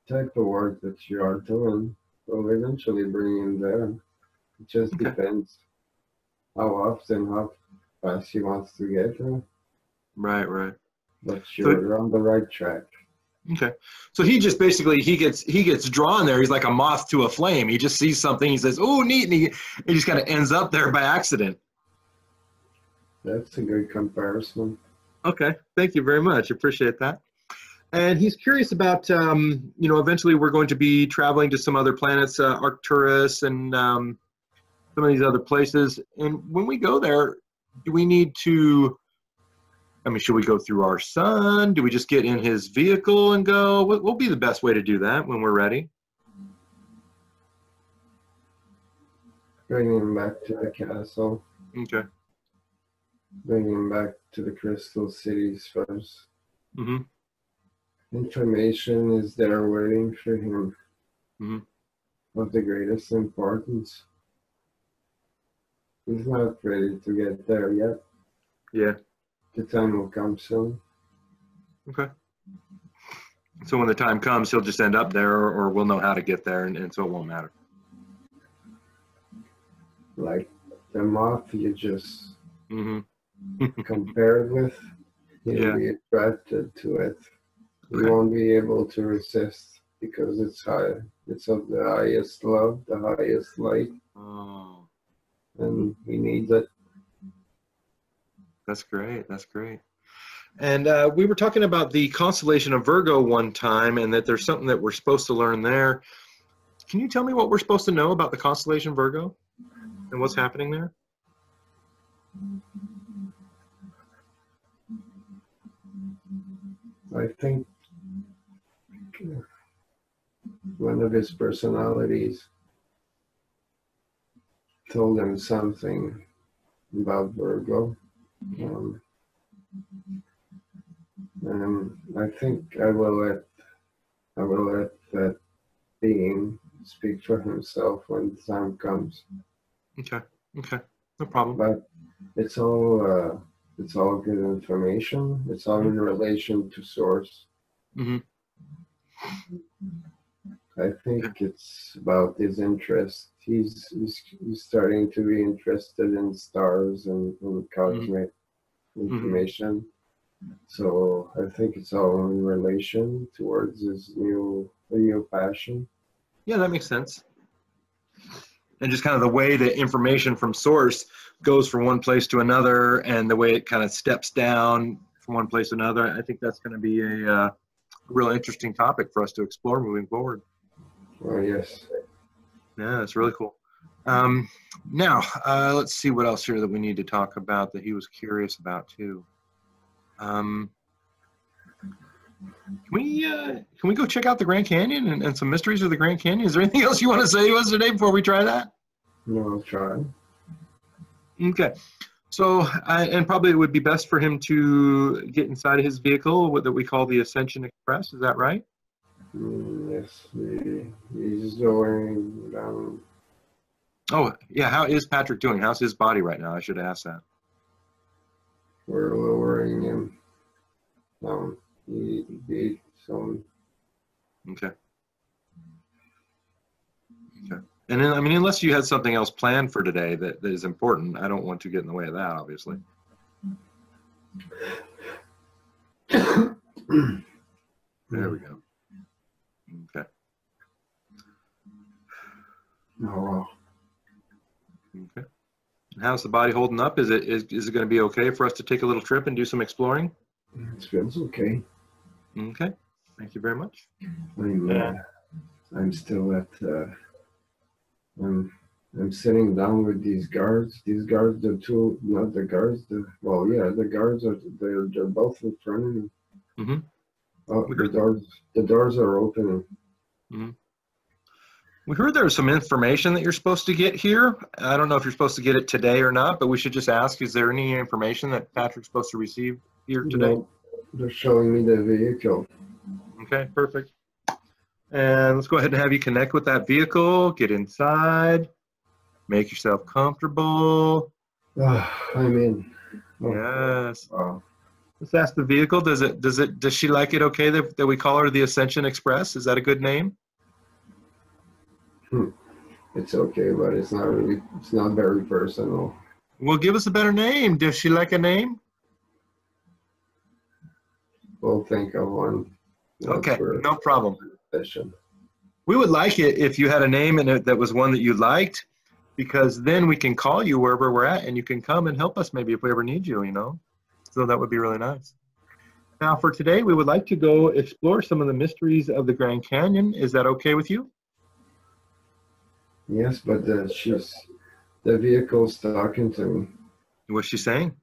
type of work that you are doing will eventually bring him there. It just Okay. depends how often, how fast he wants to get there. Right, right. But So, you're on the right track. okay. So he just basically he gets drawn there. He's like a moth to a flame. He just sees something. He says, "Oh, neat," and he just kind of ends up there by accident. That's a good comparison. Okay. Thank you very much. Appreciate that. And he's curious about, eventually we're going to be traveling to some other planets, Arcturus and some of these other places. And when we go there, do we need to, should we go through our sun? Do we just get in his vehicle and go? What will be the best way to do that when we're ready? Bring him back to the castle. Okay. Bring him back to the crystal cities first. Mm-hmm. Information is there waiting for him. Mm-hmm. Of the greatest importance. He's not ready to get there yet. Yeah. The time will come soon. Okay. So when the time comes, he'll just end up there, or we'll know how to get there, and so it won't matter. Like the moth you just Mm-hmm. compared with, he'll be attracted to it. He won't be able to resist because it's high. It's of the highest love, the highest light. Oh. And he needs it. That's great. That's great. And we were talking about the constellation of Virgo one time, and that there's something that we're supposed to learn there. Can you tell me what we're supposed to know about the constellation Virgo and what's happening there? I think one of his personalities told him something about Virgo. And I think I will let that being speak for himself when the time comes. Okay. Okay. No problem. But it's all good information. It's all in relation to source. Mm-hmm. I think it's about his interest. He's starting to be interested in stars and cosmic information. So I think it's all in relation towards his new passion. Yeah, that makes sense. And just kind of the way the information from source goes from one place to another, and the way it kind of steps down from one place to another. I think that's going to be a real interesting topic for us to explore moving forward. Oh, yes. Yeah, that's really cool. Now, let's see what else here that we need to talk about that he was curious about too. Can we go check out the Grand Canyon and some mysteries of the Grand Canyon? Is there anything else you want to say to us today before we try that? No, I'll try. Okay. So, and probably it would be best for him to get inside of his vehicle that we call the Ascension Express. Is that right? Yes, he's going down. Oh, yeah. How is Patrick doing? How's his body right now? I should ask that. We're lowering him. He beat some. Okay. Okay. And then, unless you had something else planned for today that is important, I don't want to get in the way of that, obviously. There we go. Okay. Oh. Okay. How's the body holding up? Is it going to be okay for us to take a little trip and do some exploring? It feels okay. Okay. Thank you very much. I'm still at. I'm sitting down with these guards. These guards, the two, not the guards. The guards are. They're both in front of me. Mm-hmm. Oh, the doors are opening. Mm-hmm. We heard there's some information that you're supposed to get here. I don't know if you're supposed to get it today or not, but we should just ask, is there any information that Patrick's supposed to receive here today? No, they're showing me the vehicle. Okay, perfect. And let's go ahead and have you connect with that vehicle, get inside, make yourself comfortable. I'm in. Oh, yes. Wow. Let's ask the vehicle, does she like it okay that we call her the Ascension Express? Is that a good name? It's okay, but it's not really. It's not very personal. Well, give us a better name. Does she like a name? We'll think of one once Okay, we're no problem. in the session. We would like it if you had a name in it that was one that you liked, because then we can call you wherever we're at and you can come and help us maybe if we ever need you, you know? So that would be really nice. Now for today, we would like to go explore some of the mysteries of the Grand Canyon. Is that okay with you? Yes, but the vehicle's talking to me. What's she saying?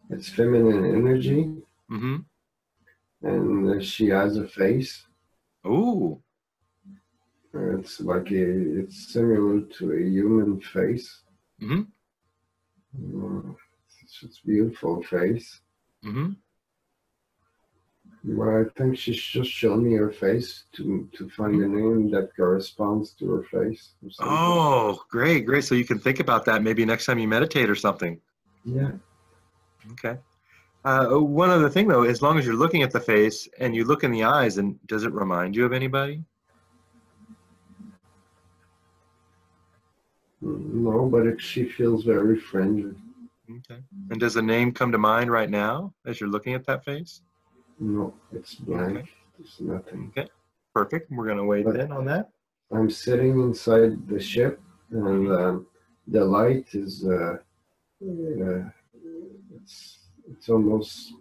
It's feminine energy, Mm-hmm. and she has a face. Ooh. It's like it's similar to a human face. Mm-hmm. It's a beautiful face. Mm-hmm. But I think she's just showing me her face to find a name that corresponds to her face or something. Oh, great, great. So you can think about that maybe next time you meditate or something. Yeah. Okay. One other thing though, as long as you're looking at the face and you look in the eyes, and does it remind you of anybody? No, but she feels very friendly. Okay. And does a name come to mind right now as you're looking at that face? No, it's blank. Okay. There's nothing. Okay. Perfect. We're going to wait then on that. I'm sitting inside the ship, and the light is it's almost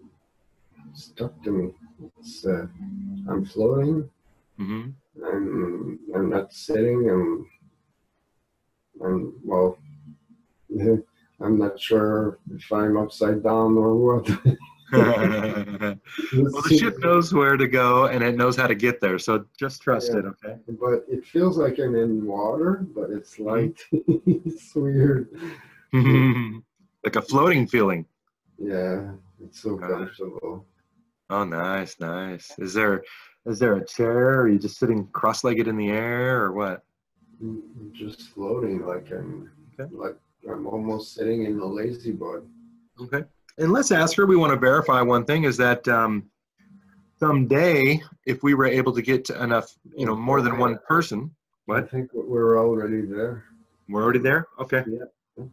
stuck to me. It's I'm floating. Mm-hmm. I'm not sitting. I'm well. I'm not sure if I'm upside down or what. Well, the ship knows where to go and it knows how to get there, so just trust it, okay? But it feels like I'm in water, but it's light. It's weird. Like a floating feeling. Yeah, it's so comfortable. Oh, nice, nice. Is there a chair? Or are you just sitting cross-legged in the air, or what? I'm just floating, like I'm almost sitting in a lazy boy. Okay. And let's ask her. We want to verify one thing: is that someday, if we were able to get to enough, more than one person. What? I think we're already there. We're already there. Okay. Yeah. All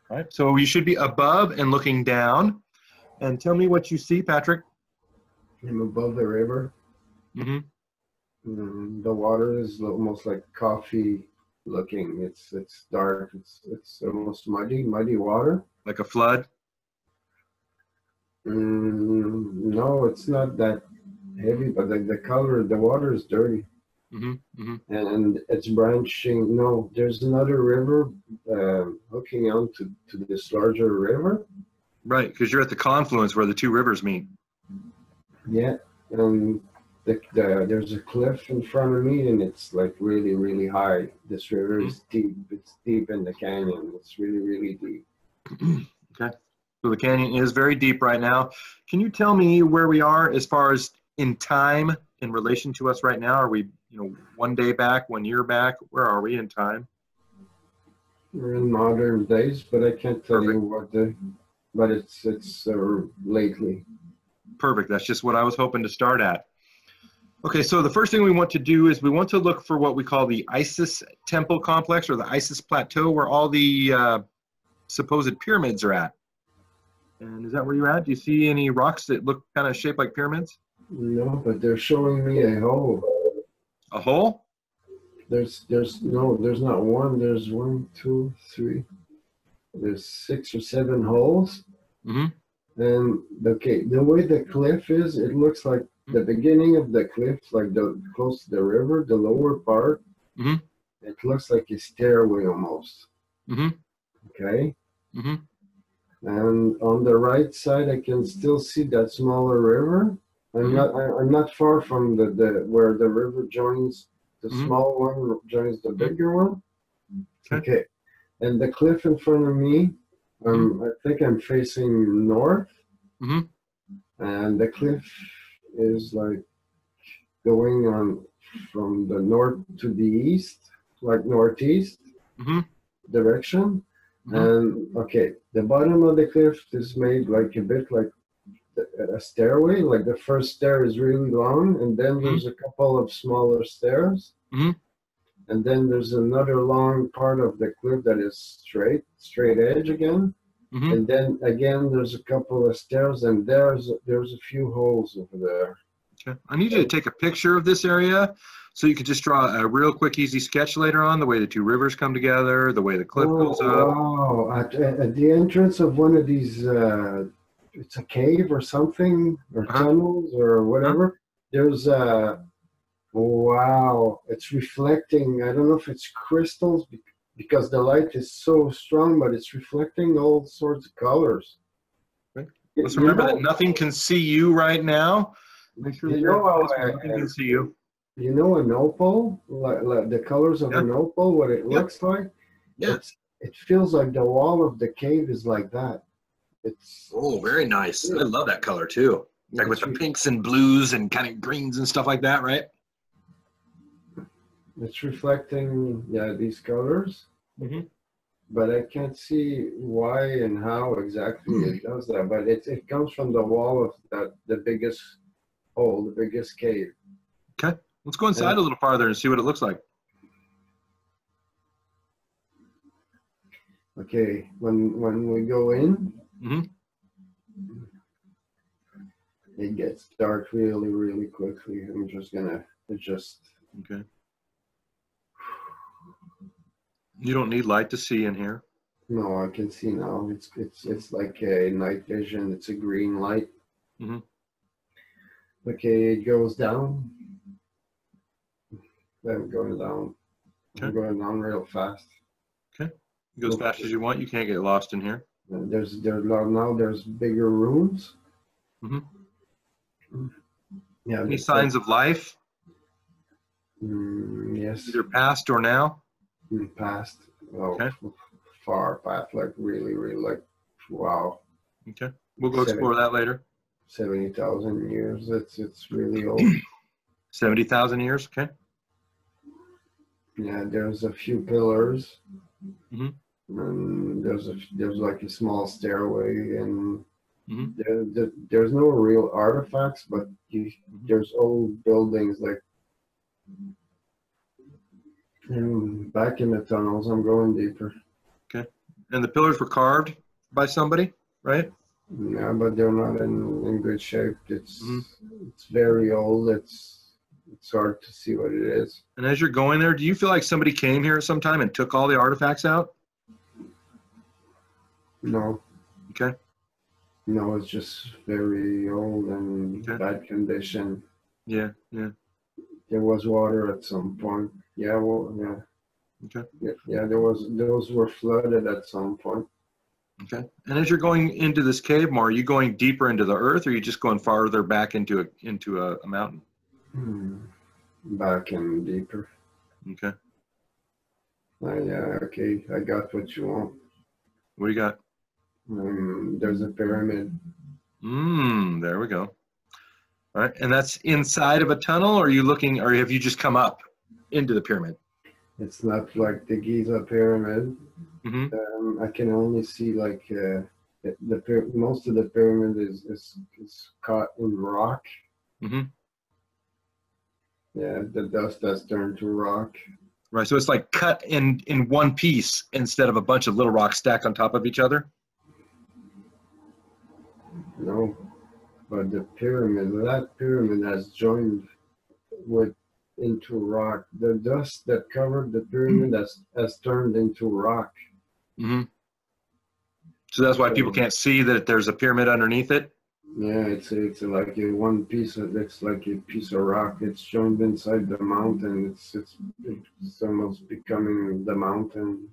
right. So you should be above and looking down. And tell me what you see, Patrick. I'm above the river. Mm-hmm. The water is almost like coffee looking. It's dark. It's almost muddy water. Like a flood? No, it's not that heavy, but the color, the water is dirty. Mm-hmm. Mm-hmm. And it's branching. No, there's another river hooking on to this larger river. Right, because you're at the confluence where the two rivers meet. Yeah, and there's a cliff in front of me, and it's like really, really high. This river is deep. It's deep in the canyon. It's really, really deep. Okay. So the canyon is very deep right now. Can you tell me where we are as far as in time in relation to us right now? Are we, one day back, 1 year back? Where are we in time? We're in modern days, but I can't tell you what but it's lately. Perfect. That's just what I was hoping to start at. Okay, so the first thing we want to do is we want to look for what we call the Isis Temple Complex, or the Isis Plateau, where all the supposed pyramids are at. And is that where you're at? Do you see any rocks that look kind of shaped like pyramids? No, but they're showing me a hole. A hole? There's not one. There's 1, 2, 3. There's 6 or 7 holes. Mm-hmm. And okay, the way the cliff is, it looks like the beginning of the cliff, like close to the river, the lower part. Mm-hmm. It looks like a stairway almost. Mm-hmm. Okay. Mm-hmm. And on the right side, I can still see that smaller river. I'm not far from the where the river joins. The small one joins the bigger one. Okay. And the cliff in front of me, I think I'm facing north. And the cliff is like going on from the north to the east, like northeast direction. And okay, the bottom of the cliff is made like a bit like a stairway. Like the first stair is really long, and then there's a couple of smaller stairs. and then there's another long part of the cliff that is straight edge again. Mm-hmm. And then again, there's a couple of stairs, and there's a few holes over there. Okay. I need you to take a picture of this area so you can just draw a real quick, easy sketch later on, the way the two rivers come together, the way the cliff goes up. Wow. At the entrance of one of these, it's a cave or something, or tunnels or whatever, there's a, wow, it's reflecting. I don't know if it's crystals because the light is so strong, but it's reflecting all sorts of colors. Okay. Let's remember that nothing can see you right now. Make sure that nothing can see you. You know an opal, like the colors of an opal, what it looks like? Yeah. It feels like the wall of the cave is like that. It's very nice. I love that color too. Like with the pinks and blues and kind of greens and stuff like that, right? It's reflecting, these colors. Mm-hmm. But I can't see why and how exactly it does that. But it comes from the wall of the biggest hole, the biggest cave. Okay. Let's go inside a little farther and see what it looks like. Okay, when we go in, it gets dark really, really quickly. I'm just gonna adjust. Okay. You don't need light to see in here. No, I can see now. It's like a night vision. It's a green light. Mm-hmm. Okay, it goes down. I'm going down. I'm going down real fast. Okay. You go as fast as you want. You can't get lost in here. There's bigger rooms. Mm-hmm. Yeah. Any signs of life? Yes. Either past or now? Past. Oh, far past. Like really, really, like, wow. Okay. We'll go explore that later. 70,000 years. It's really old. 70,000 years. Okay. Yeah, there's a few pillars. Mm-hmm. And there's like a small stairway, and mm-hmm. there's no real artifacts, but there's old buildings like. And back in the tunnels, I'm going deeper. Okay. And the pillars were carved by somebody, right? Yeah, but they're not in good shape. It's very old. It's hard to see what it is. And as you're going there, do you feel like somebody came here at some time and took all the artifacts out? No. Okay. No, it's just very old and bad condition. Yeah, yeah. There was water at some point. Yeah, well, yeah. Okay. Yeah, those were flooded at some point. Okay. And as you're going into this cave more, are you going deeper into the earth, or are you just going farther back into a mountain? Back and deeper. Okay. Yeah, okay. I got what you want. What do you got? There's a pyramid. There we go. All right. And that's inside of a tunnel, or are you looking, or have you just come up into the pyramid? It's not like the Giza pyramid. I can only see like most of the pyramid is caught in rock. Yeah, the dust has turned to rock. Right. So it's like cut in one piece instead of a bunch of little rocks stacked on top of each other. No, but that pyramid has joined into rock. The dust that covered the pyramid has turned into rock. So that's why people can't see that there's a pyramid underneath it. Yeah, it's like one piece of rock. It's joined inside the mountain. It's almost becoming the mountain.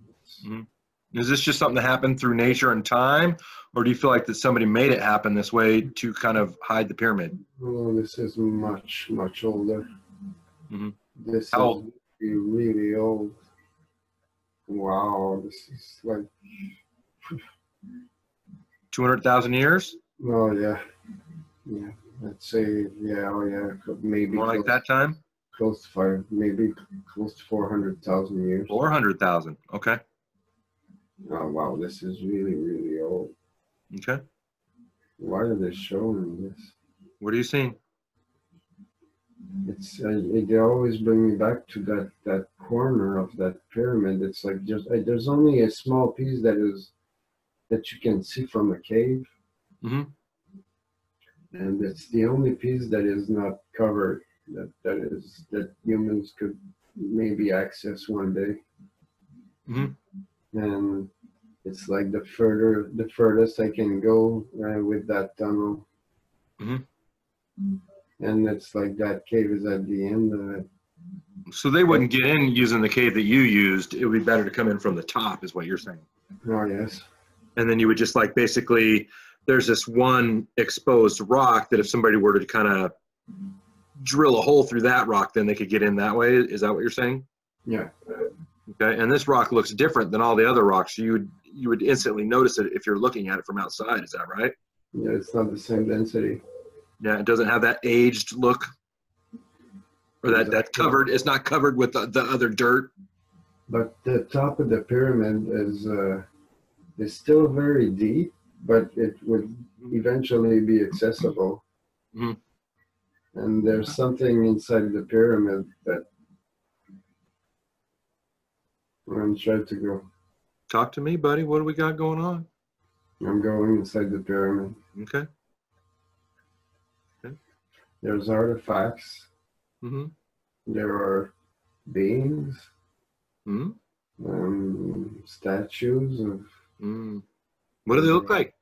Is this just something that happened through nature and time, or do you feel like that somebody made it happen this way to kind of hide the pyramid? Oh, this is much, much older. This How old? Is really old. Wow, this is like 200,000 years? Oh yeah, yeah. Let's say maybe More like that time. Close to 400,000 years. 400,000. Okay. Oh wow, this is really, really old. Okay. Why are they showing this? What are you seeing? It's they always bring me back to that corner of that pyramid. It's like just there's only a small piece that you can see from a cave, Mm-hmm. and it's the only piece that is not covered. That humans could maybe access one day. Mm-hmm. And it's like the furthest I can go with that tunnel. Mm-hmm. And it's like that cave is at the end of it. So they wouldn't get in using the cave that you used. It would be better to come in from the top, is what you're saying. Oh yes. And then you would just like basically, there's this one exposed rock that if somebody were to kind of drill a hole through that rock, then they could get in that way. Is that what you're saying? Yeah. Okay. And this rock looks different than all the other rocks. You would instantly notice it if you're looking at it from outside. Is that right? Yeah, it's not the same density. Yeah, it doesn't have that aged look, or that covered. It's not covered with the other dirt. But the top of the pyramid is still very deep, but it would eventually be accessible. Mm-hmm. And there's something inside the pyramid that I'm trying to go. Talk to me, buddy. What do we got going on? I'm going inside the pyramid. Okay. There's artifacts. Mm-hmm. There are beings. Mm-hmm. Statues of. Mm. What do they look like?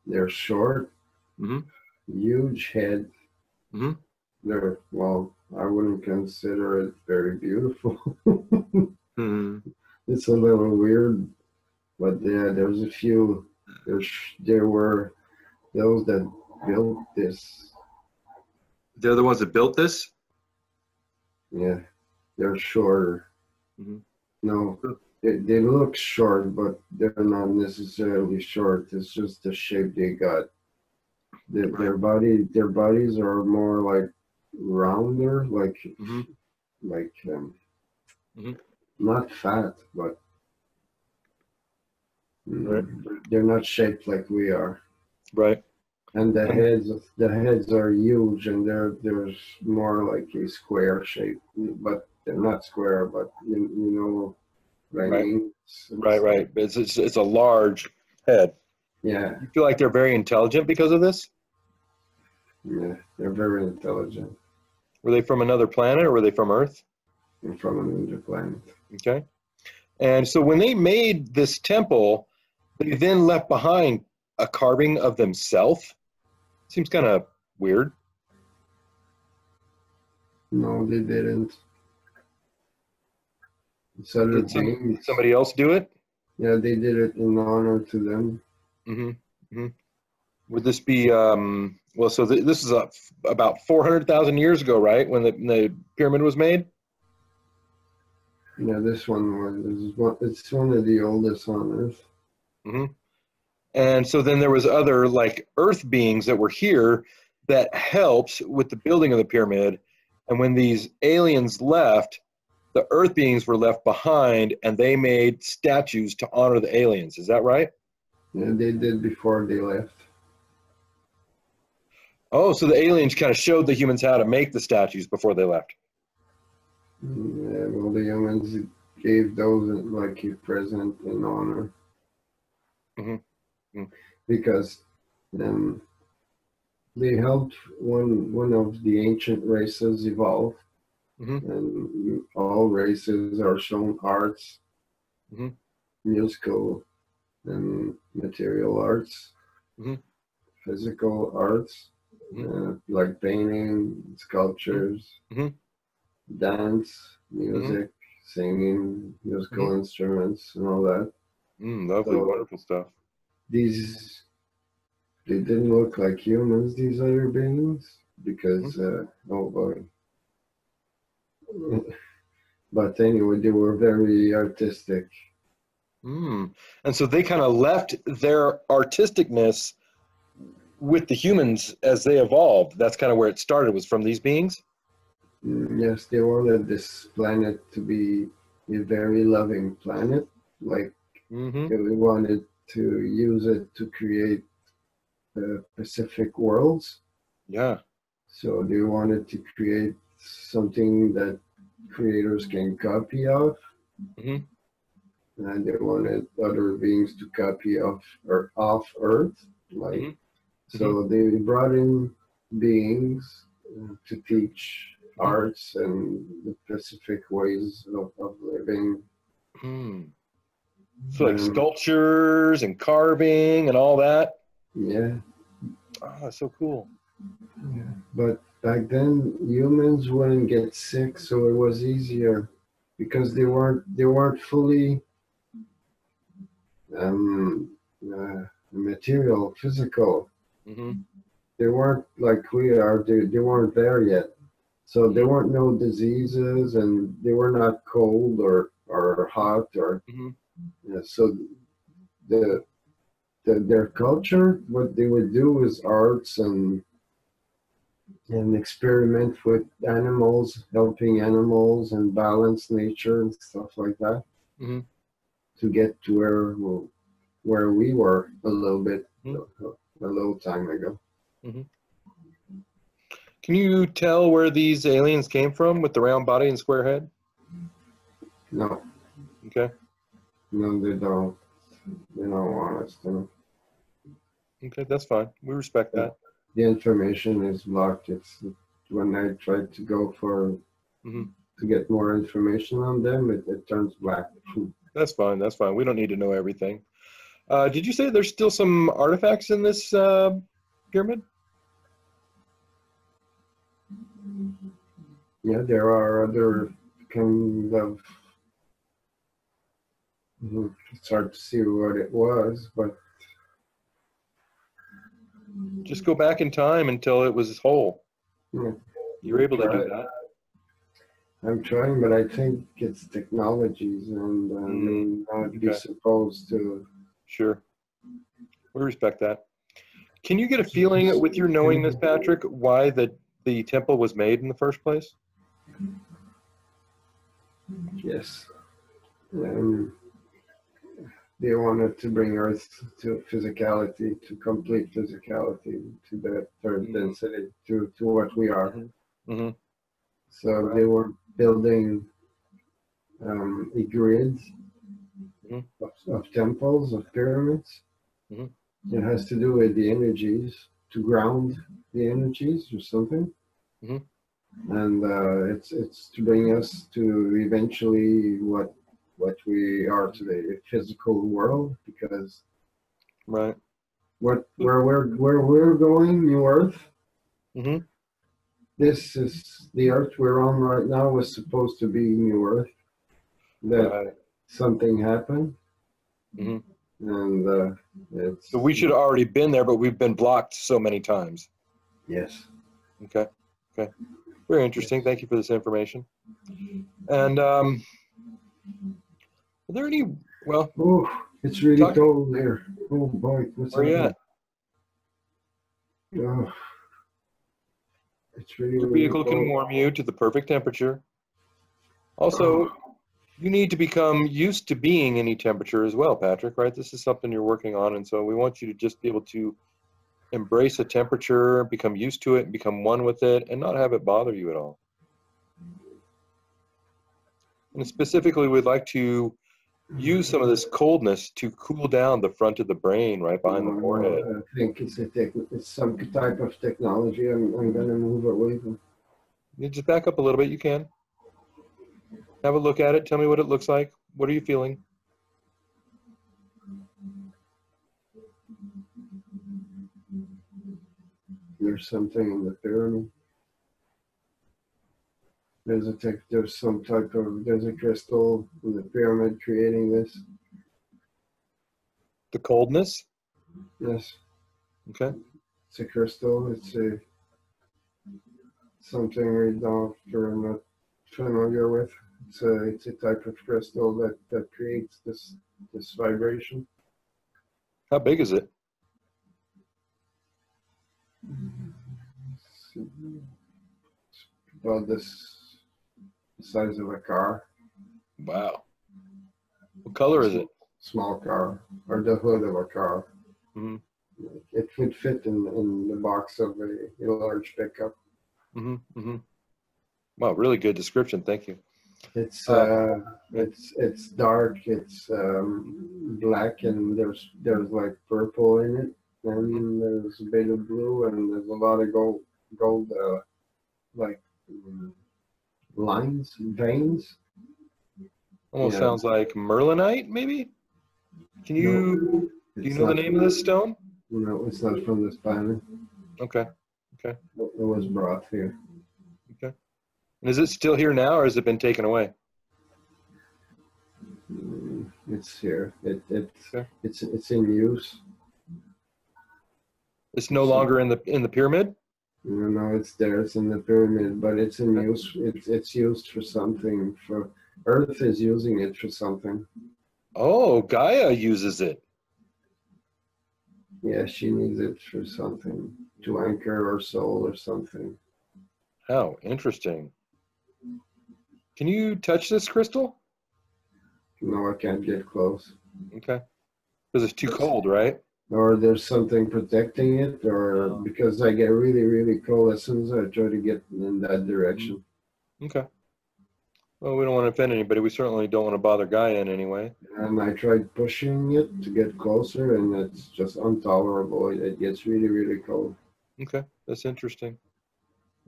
They're short, Mm-hmm. huge head. Mm-hmm. They're, well, I wouldn't consider it very beautiful. Mm-hmm. It's a little weird, but yeah, there's a few. There were those that built this. They're the ones that built this? Yeah, they're shorter. Mm-hmm. No, they look short, but they're not necessarily short. It's just the shape they got. Their bodies are more like rounder, like Mm-hmm. like Mm-hmm. not fat, but Right. they're not shaped like we are. Right. And the heads are huge, and there's more like a square shape, but they're not square, but you know what I mean? Right. It's a large head. Yeah, You feel like they're very intelligent because of this? yeah, they're very intelligent. Were they from another planet or were they from Earth? And from another planet. Okay. And so when they made this temple, they then left behind a carving of themselves. Seems kind of weird. No, they didn't. Other Did somebody else do it? Yeah, they did it in honor to them. Mm-hmm. Mm-hmm. Would this be, well, so this is about 400,000 years ago, right? When the pyramid was made? Yeah, it's one of the oldest on Earth. Mm-hmm. And so then there was other like Earth beings that were here that helped with the building of the pyramid. And when these aliens left, the Earth beings were left behind and they made statues to honor the aliens. Is that right? Yeah, they did before they left. Oh, so the aliens kind of showed the humans how to make the statues before they left. Yeah, well, the humans gave those like a present in honor. Mm-hmm. Mm-hmm. Because they helped one of the ancient races evolve. Mm-hmm. And all races are shown arts, Mm-hmm. musical and material arts, Mm-hmm. physical arts, like painting, sculptures, Mm-hmm. dance, music, singing, musical instruments, and all that. Lovely, so, wonderful stuff. They didn't look like humans, these other beings, because, oh boy. But anyway, they were very artistic. And so they kind of left their artisticness with the humans as they evolved. That's kind of where it started, was from these beings? Yes, they wanted this planet to be a very loving planet. Like, they wanted to use it to create Pacific worlds. Yeah. So they wanted to create something that creators can copy of, Mm-hmm. and they wanted other beings to copy off Earth. Like, Mm-hmm. so they brought in beings to teach Mm-hmm. arts and the specific ways of living. Hmm. So like And sculptures and carving and all that. yeah, Oh, that's so cool. yeah. But back then humans wouldn't get sick, so it was easier because they weren't fully um, material, physical. Mm-hmm. They weren't like we are. They weren't there yet. So there Mm-hmm. weren't no diseases, and they were not cold or hot or Mm-hmm. so the, their culture, what they would do is arts and experiment with animals, helping animals and balance nature and stuff like that Mm-hmm. to get to where we were a little bit Mm-hmm. a little time ago. Mm-hmm. Can you tell where these aliens came from with the round body and square head? No, Okay. no, they don't. They don't want us to. Okay, that's fine. We respect that. The information is blocked. It's when I try to go for Mm-hmm. to get more information on them, it turns black. That's fine. That's fine. We don't need to know everything. Did you say there's still some artifacts in this pyramid? Yeah, there are other kind of. It's hard to see what it was, but Just go back in time until it was whole. yeah, You're able to do that. I'm trying, but I think it's technologies, and they would not be Okay. supposed to. Sure. We respect that. Can you get a feeling with your knowing this, Patrick, why the temple was made in the first place? Yes. They wanted to bring Earth to physicality, to complete physicality, to the third density, to what we are. Mm-hmm. So they were building a grid of temples, of pyramids. Mm-hmm. It has to do with the energies, to ground the energies or something. Mm-hmm. And it's to bring us to eventually what we are today, a physical world, because Right. where we're going, New Earth. Mm-hmm. This is the Earth we're on right now was supposed to be New Earth. That something happened, Mm-hmm. and it's. So we should have already been there, but we've been blocked so many times. Yes. Okay. Okay. Very interesting. Thank you for this information. And are there any? Well, oh, it's really cold here. Oh boy, what's where are you at? Oh, it's really, Your really vehicle cold. can warm you to the perfect temperature. Also, you need to become used to being any temperature as well, Patrick, right? This is something you're working on, and so we want you to just be able to embrace a temperature, become used to it, become one with it, and not have it bother you at all. And specifically, we'd like to use some of this coldness to cool down the front of the brain right behind the forehead. I think it's some type of technology. I'm going to move away from. You just back up a little bit, you can. Have a look at it. Tell me what it looks like. What are you feeling? There's something in the pyramid. There's some type of, there's a crystal in the pyramid creating this. The coldness? Yes. Okay. It's a crystal. It's something we're not familiar with. It's a type of crystal that creates this vibration. How big is it? It's about the size of a car. Wow. What color is it? Small car, or the hood of a car. Mm-hmm. It would fit in the box of a large pickup. Mm-hmm. Mm-hmm. Wow, really good description. Thank you. It's dark. It's black, and there's like purple in it, and there's a bit of blue, and there's a lot of gold like lines, veins. Almost Yeah. sounds like Merlinite, maybe? Do No, you it's know the not. name of this stone? No, it's not from this planet. Okay. Okay. It was brought here. Okay. And is it still here now, or has it been taken away? It's here. Okay. It's in use. It's no longer in the pyramid? No, it's there. It's in the pyramid, but it's in use. It's used for something. For Earth is using it for something. Oh, Gaia uses it. Yeah, she needs it for something to anchor her soul or something. How interesting. Can you touch this crystal? No, I can't get close. Okay. Because it's too cold, right? Or there's something protecting it, or because I get really, really cold as soon as I try to get in that direction. Okay. Well, we don't want to offend anybody. We certainly don't want to bother Gaia in any way. And I tried pushing it to get closer, and it's just intolerable. It gets really, really cold. Okay. That's interesting.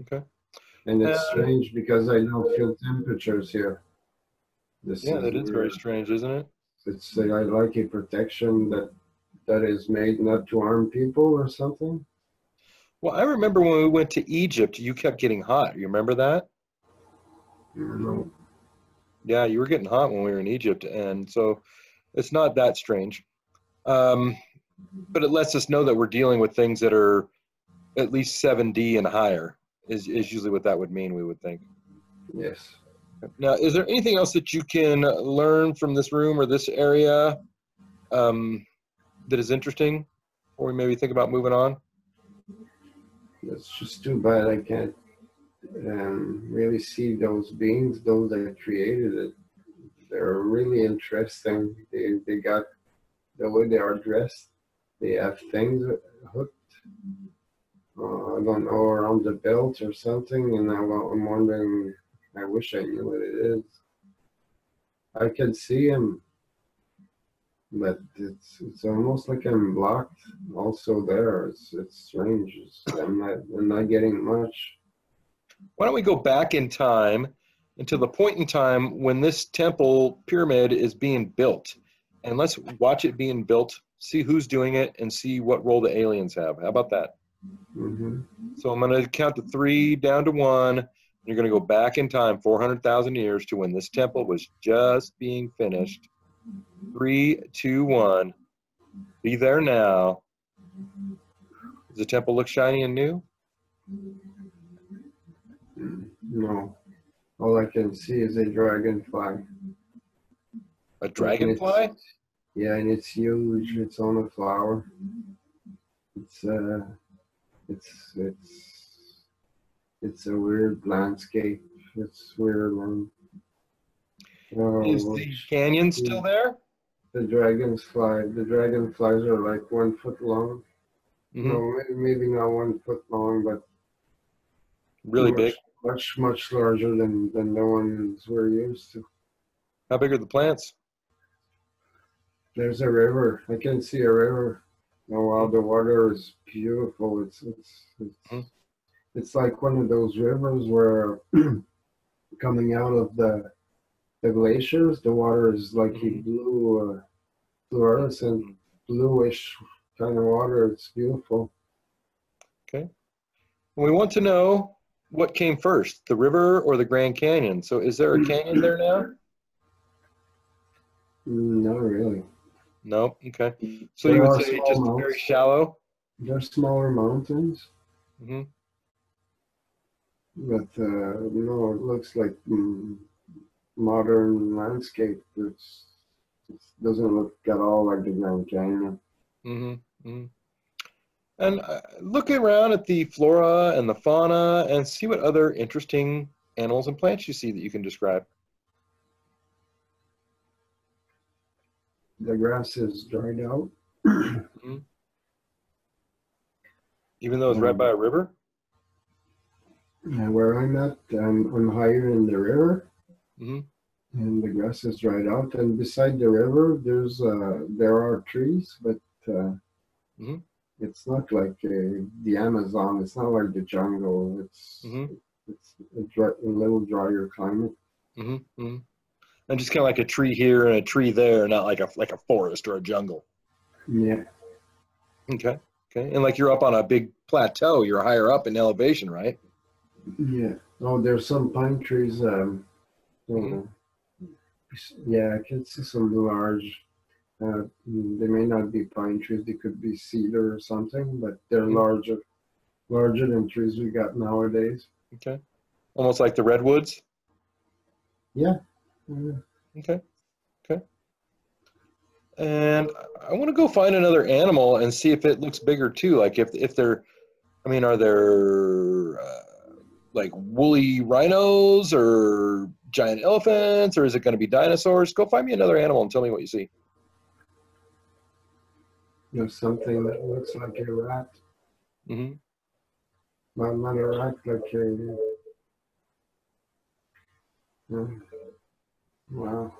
Okay. And it's strange because I don't feel temperatures here. Yeah, that is very strange, isn't it? It's I like a protection that is made not to harm people or something. Well, I remember when we went to Egypt, you kept getting hot. You remember that? No. Yeah, you were getting hot when we were in Egypt, and so it's not that strange. But it lets us know that we're dealing with things that are at least 7D and higher, is usually what that would mean, we would think. Yes. Now, is there anything else that you can learn from this room or this area that is interesting, or we maybe think about moving on? It's just too bad I can't really see those beings, those that created it. They're really interesting. They got the way they are dressed. They have things hooked. I don't know, around the belt or something, and I'm wondering. I wish I knew what it is. I can see him, but it's almost like I'm blocked. Also, there, it's strange. I'm not getting much. Why don't we go back in time until the point in time when this temple pyramid is being built, and let's watch it being built, see who's doing it, and see what role the aliens have. How about that? Mm-hmm. So I'm going to count to 3 down to 1. You're going to go back in time 400,000 years to when this temple was just being finished. 3, 2, 1. Be there now. Does the temple look shiny and new? No. All I can see is a dragonfly. A dragonfly? Yeah, and it's huge. It's on a flower. It's a weird landscape. It's weird. Is the canyon still there? The dragonflies are like 1 foot long. Mm-hmm. No, maybe not 1 foot long, but really big. Much larger than the ones we're used to. How big are the plants? There's a river. I can see a river. Oh wow, the water is beautiful. It's like one of those rivers where coming out of the glaciers, the water is like a blue fluorescent, bluish kind of water. It's beautiful. Okay. We want to know what came first, the river or the Grand Canyon. So is there a canyon there now? Not really. No. Okay. So you would say just very shallow? They're smaller mountains. Mm-hmm. But no, it looks like modern landscape. It doesn't look at all like the Grand Canyon. Mm-hmm. Mm-hmm. And look around at the flora and the fauna and see what other interesting animals and plants you see that you can describe. The grass is dried out. Mm-hmm. Even though it's right by a river? Where I'm at, I'm higher in the river, Mm-hmm. and the grass is dried out. And beside the river, there are trees, but uh, Mm-hmm. it's not like the Amazon. It's not like the jungle. Mm-hmm. It's a little drier climate. Mm-hmm. Mm-hmm. And just kind of like a tree here and a tree there, not like a forest or a jungle. Yeah, Okay. Okay. And like you're up on a big plateau, you're higher up in elevation, right? yeah. Oh, there's some pine trees. Mm-hmm. Uh, yeah, I can see some large. They may not be pine trees. They could be cedar or something, but they're Mm-hmm. larger than trees we got nowadays. Okay. Almost like the redwoods. Yeah. Yeah. Okay. Okay. And I want to go find another animal and see if it looks bigger too. Like if they're, I mean, are there like woolly rhinos or giant elephants, or is it going to be dinosaurs? Go find me another animal and tell me what you see. There's something that looks like a rat. Mm-hmm. Well, not a rat, like a. Uh, wow,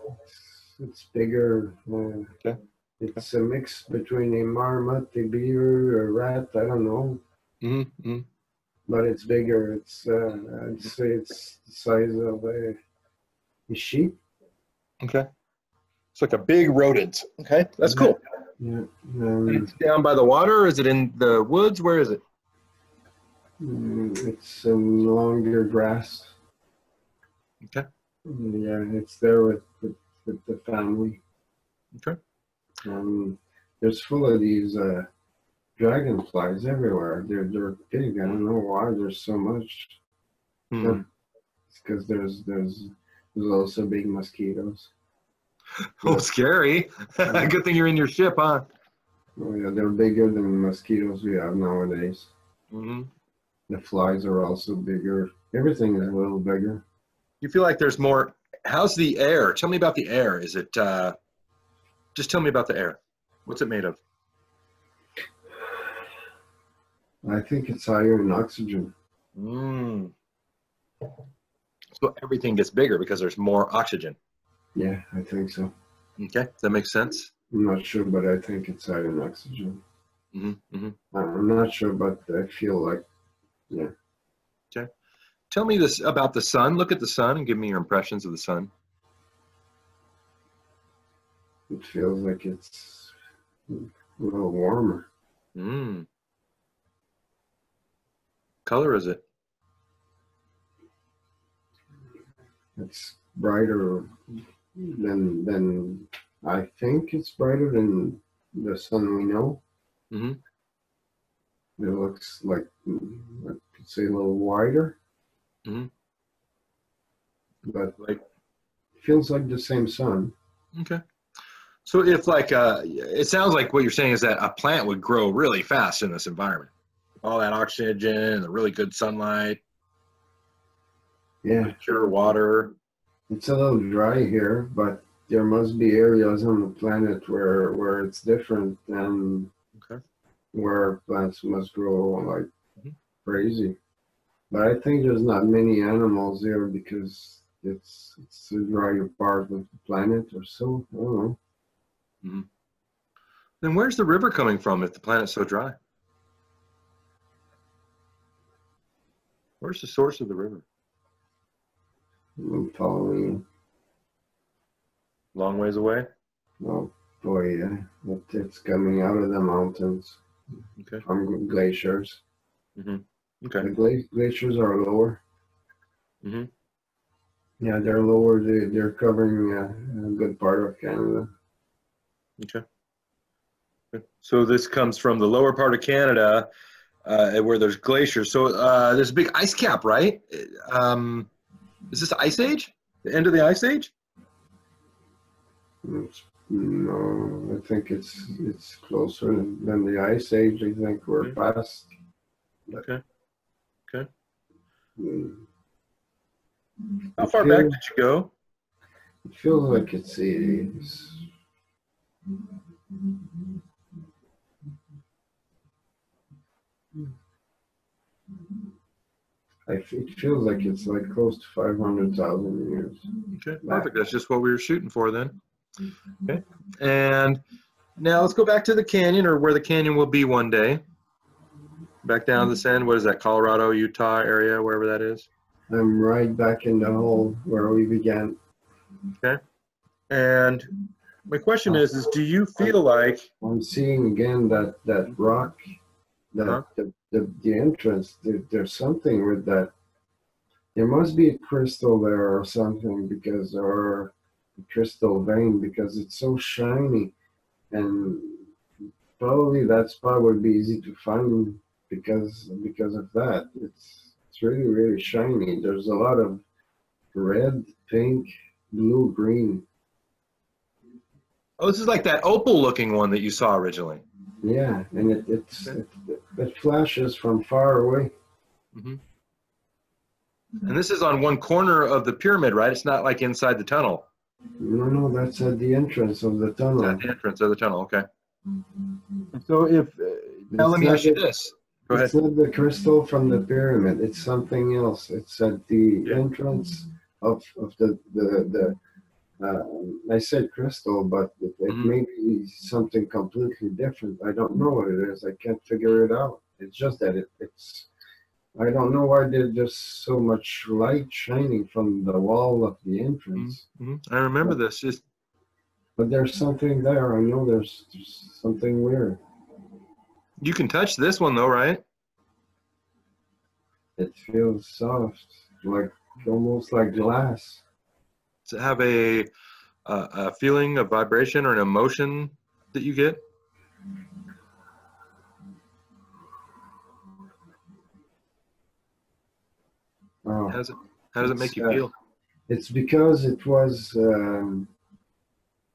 it's bigger. Okay. It's a mix between a marmot, a beaver, a rat. I don't know, Mm-hmm. Mm-hmm. but it's bigger. I'd say it's the size of a sheep. Okay. It's like a big rodent. Okay. That's Yeah, cool. yeah. And it's down by the water? Or is it in the woods? Where is it? It's along your grass. Okay. Yeah, it's there with the family. Okay. There's full of these dragonflies everywhere. They're big. I don't know why there's so much. Hmm. It's because there's also big mosquitoes. Oh, Yeah. scary. Good thing you're in your ship, huh? Oh yeah, they're bigger than the mosquitoes we have nowadays. Mm-hmm. The flies are also bigger. Everything is a little bigger. You feel like there's more. How's the air? Tell me about the air. Is it, just tell me about the air. What's it made of? I think it's higher in oxygen. Mm. So everything gets bigger because there's more oxygen. Yeah, I think so. Okay. Does that make sense? I'm not sure, but I think it's higher in oxygen. Mm-hmm. Mm-hmm. I'm not sure, but I feel like, yeah. Okay. Tell me this about the sun. Look at the sun and give me your impressions of the sun. It feels like it's a little warmer. Mm. Color is it? It's brighter than I think it's brighter than the sun we know. Mm-hmm. It looks like I could say a little wider, Mm-hmm. but Like, it feels like the same sun. okay. So if like it sounds like what you're saying is that a plant would grow really fast in this environment. All that oxygen and the really good sunlight, Yeah, pure water. it's a little dry here, but there must be areas on the planet where it's different and Okay. where plants must grow like Mhm. crazy. But I think there's not many animals here because it's a drier part of the planet or so. I don't know. Mhm. Then where's the river coming from if the planet's so dry? Where's the source of the river? I'm following. Long ways away. Oh boy, yeah. It's coming out of the mountains Okay. from glaciers. Mm-hmm. Okay. The glaciers are lower. Mm-hmm. Yeah, they're lower. They're covering a good part of Canada. Okay. So this comes from the lower part of Canada, where there's glaciers. So there's a big ice cap, right? Is this Ice Age? The end of the Ice Age? No, I think it's closer than the Ice Age. I think we're past. Okay. Okay. Mm, How far back did you go? It feels like it's It feels like it's like close to 500,000 years. Okay, back. perfect. That's just what we were shooting for then. Okay, and now let's go back to the canyon, or where the canyon will be one day. Back down this end. What is that? Colorado, Utah area, wherever that is. I'm right back in the hole where we began. Okay. And my question is do you feel like I'm seeing again that rock, that the entrance. There's something with that. There must be a crystal there or something, because, or a crystal vein, because it's so shiny, and probably that spot would be easy to find because of that. It's really shiny. There's a lot of red, pink, blue, green. oh, this is like that opal looking one that you saw originally. Yeah, and it flashes from far away. Mm-hmm. And this is on one corner of the pyramid, right? It's not like inside the tunnel. No, that's at the entrance of the tunnel. At the entrance of the tunnel, okay. So if, now let me ask you this. Go ahead. It's not the crystal from the pyramid. It's something else. It's at the entrance of the I said crystal, but it may be something completely different. I don't know what it is. I can't figure it out. It's just that it's I don't know why there's so much light shining from the wall of the entrance. I remember this. But there's something there. I know there's something weird. You can touch this one though, right? It feels soft, like almost like glass. Does it have a feeling, a vibration, or an emotion that you get? Oh, How does it make you feel? It's because it was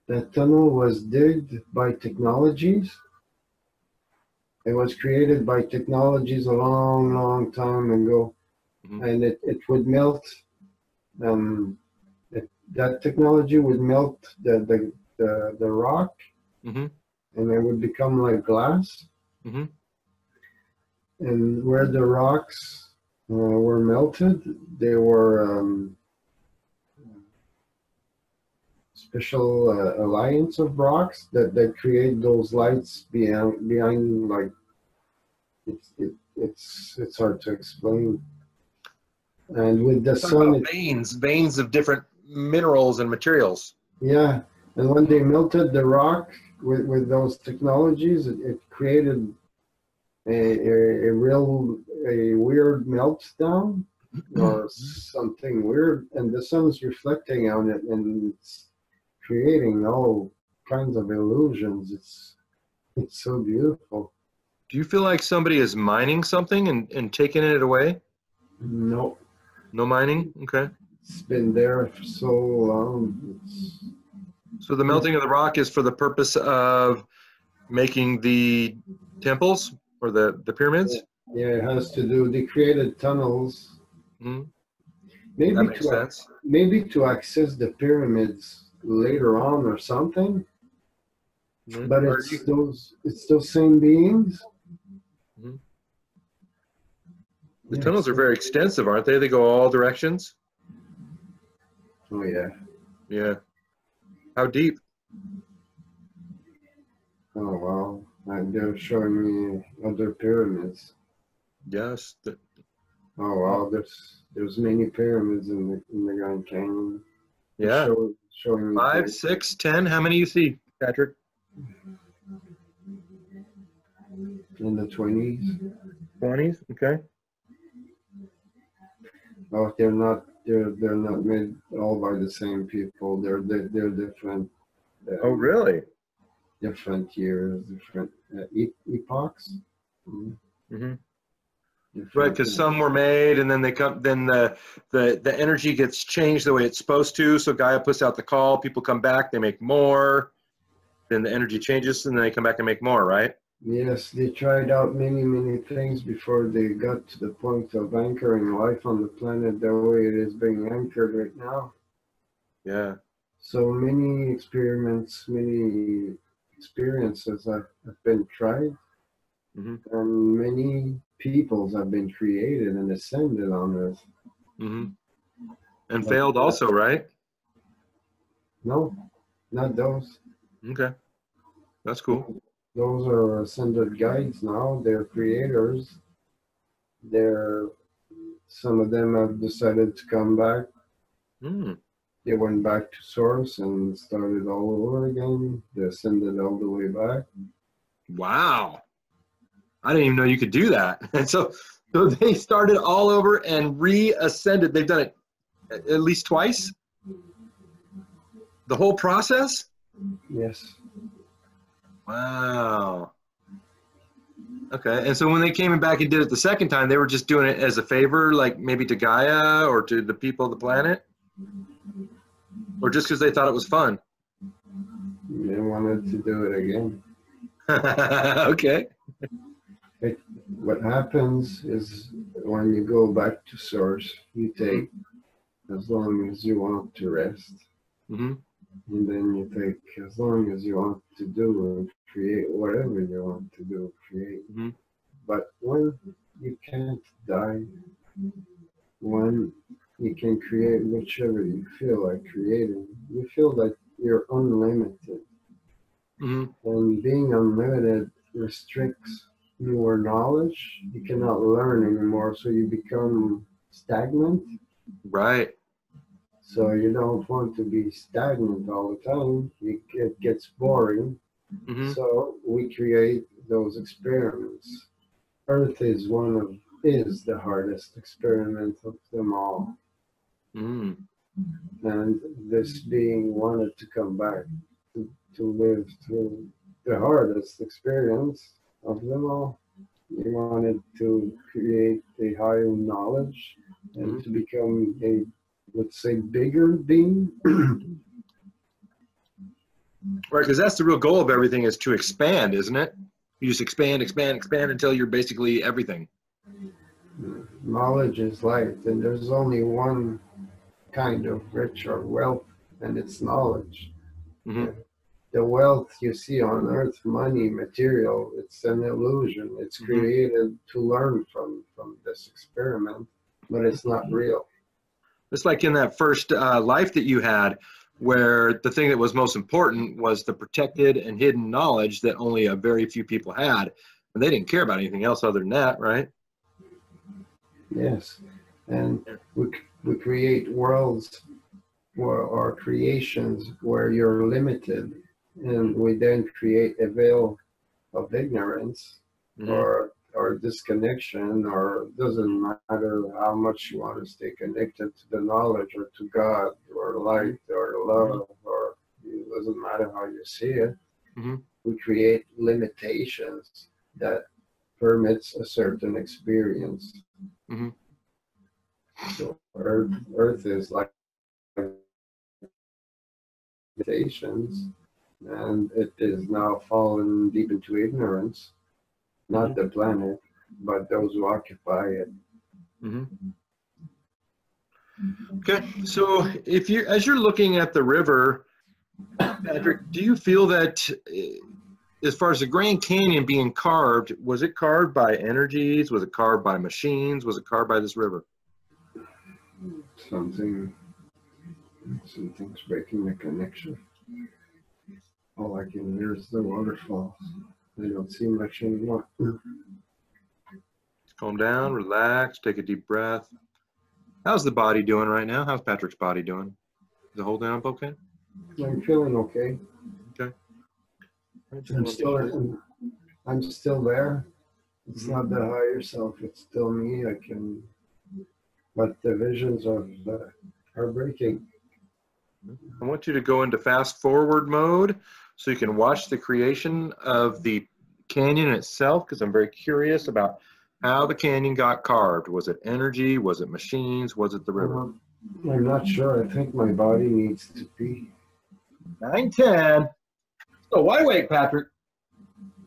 that tunnel was digged by technologies. It was created by technologies a long time ago, and it would melt. That technology would melt the rock, and it would become like glass. And where the rocks were melted, they were special alliance of rocks that create those lights behind like it's hard to explain. And with the sun, veins of different minerals and materials. Yeah, and when they melted the rock with those technologies, it created a weird meltdown or something weird, and the sun's reflecting on it, and it's creating all kinds of illusions. It's so beautiful. Do you feel like somebody is mining something and taking it away? No. No mining? Okay. It's been there for so long. So the melting of the rock is for the purpose of making the temples or the pyramids? Yeah, it has to do. They created tunnels. Maybe that makes sense. Maybe to access the pyramids later on or something. But it's those same beings. The tunnels are very extensive, aren't they? They go all directions. Oh yeah. Yeah. How deep? Oh wow! And they're showing me other pyramids. Yes. Oh wow! There's many pyramids in the Grand Canyon. Yeah. Showing me 5, 6, 10. How many you see, Patrick? In the 20s. 20s. Okay. Oh, they're not made all by the same people. They're different. Oh really? Different years, different epochs. Right, because some were made, and then they come. Then the energy gets changed the way it's supposed to. So Gaia puts out the call. People come back. They make more. Then the energy changes, and then they come back and make more. Right? Yes, they tried out many things before they got to the point of anchoring life on the planet the way it is being anchored right now. Yeah. So many experiments, many experiences have been tried, Mm-hmm. And many peoples have been created and ascended on Earth. Mm-hmm. And But failed also, right? no, not those. Okay, that's cool. Those are ascended guides now. They're creators. They're Some of them have decided to come back. Mm. They went back to source and started all over again. They ascended all the way back. Wow. I didn't even know you could do that. And so they started all over and reascended. They've done it at least twice? The whole process? Yes. Wow. Okay. And so when they came back and did it the second time, they were just doing it as a favor, like maybe to Gaia or to the people of the planet? Or just because they thought it was fun? They wanted to do it again. Okay. What happens is when you go back to source, you take as long as you want to rest. Mm-hmm. And then you take as long as you want to do and create whatever you want to do, create. Mm-hmm. But when you can't die, when you can create whichever you feel like creating, you feel that you're unlimited. Mm-hmm. And being unlimited restricts your knowledge. You cannot learn anymore, so you become stagnant. Right. So you don't want to be stagnant all the time. It gets boring. Mm-hmm. So we create those experiments. Earth is the hardest experiment of them all. Mm-hmm. And this being wanted to come back to live through the hardest experience of them all. He wanted to create a higher knowledge and to become a, let's say, bigger being. Right, because that's the real goal of everything is to expand, isn't it? You just expand, expand, expand until you're basically everything. Knowledge is light, and there's only one kind of rich or wealth, and it's knowledge. Mm-hmm. The wealth you see on earth, money, material, it's an illusion. It's created to learn from this experiment, but it's not real. It's like in that first life that you had, where the thing that was most important was the protected and hidden knowledge that only a very few people had, and they didn't care about anything else other than that, right? Yes, and we create worlds or creations where you're limited, and we then create a veil of ignorance or disconnection, or it doesn't matter how much you want to stay connected to the knowledge or to God or light or love, or it doesn't matter how you see it. We create limitations that permits a certain experience. So Earth is like limitations, and it is now fallen deep into ignorance. Not the planet, but those who occupy it. Okay, so if you, as you're looking at the river, Patrick, do you feel that as far as the Grand Canyon being carved, was it carved by energies? Was it carved by machines? Was it carved by this river? Something's breaking the connection. All I can hear is the waterfalls. They don't seem much anymore. Calm down, relax, take a deep breath. How's the body doing right now? How's Patrick's body doing? Is it holding up okay? I'm feeling okay. Okay. I'm still there. It's not the higher self. It's still me. But the visions are breaking. I want you to go into fast forward mode so you can watch the creation of the canyon itself, because I'm very curious about how the canyon got carved. Was it energy? Was it machines? Was it the river? I'm not sure. I think my body needs to pee. 9:10. So wide awake, Patrick.